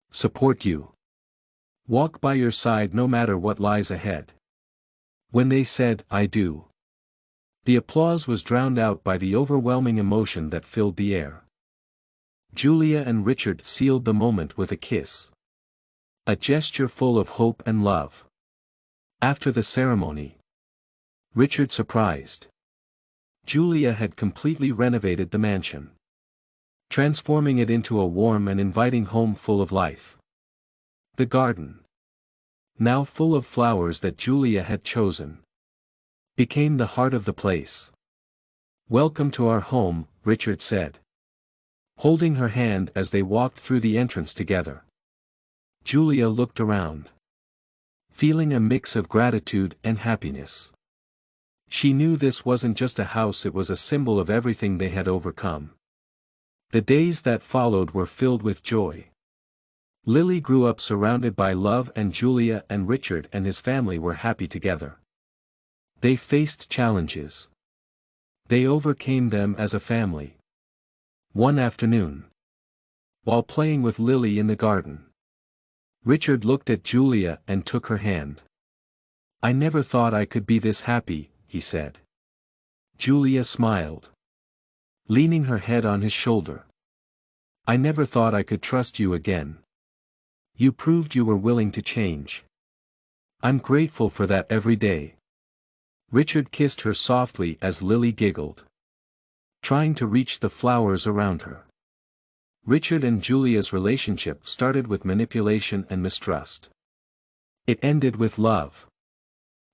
Support you. Walk by your side no matter what lies ahead." When they said, "I do," the applause was drowned out by the overwhelming emotion that filled the air. Julia and Richard sealed the moment with a kiss. A gesture full of hope and love. After the ceremony, Richard surprised. Julia had completely renovated the mansion, transforming it into a warm and inviting home full of life. The garden, now full of flowers that Julia had chosen, became the heart of the place. "Welcome to our home," Richard said, holding her hand as they walked through the entrance together. Julia looked around, feeling a mix of gratitude and happiness. She knew this wasn't just a house, it was a symbol of everything they had overcome. The days that followed were filled with joy. Lily grew up surrounded by love, and Julia and Richard and his family were happy together. They faced challenges. They overcame them as a family. One afternoon, while playing with Lily in the garden, Richard looked at Julia and took her hand. "I never thought I could be this happy," he said. Julia smiled, leaning her head on his shoulder. "I never thought I could trust you again. You proved you were willing to change. I'm grateful for that every day." Richard kissed her softly as Lily giggled, trying to reach the flowers around her. Richard and Julia's relationship started with manipulation and mistrust. It ended with love.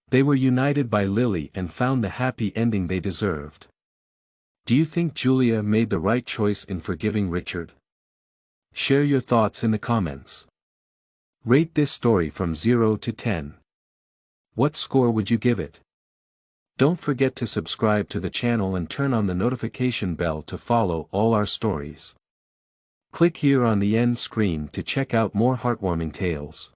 They were united by Lily and found the happy ending they deserved. Do you think Julia made the right choice in forgiving Richard? Share your thoughts in the comments. Rate this story from 0 to 10. What score would you give it? Don't forget to subscribe to the channel and turn on the notification bell to follow all our stories. Click here on the end screen to check out more heartwarming tales.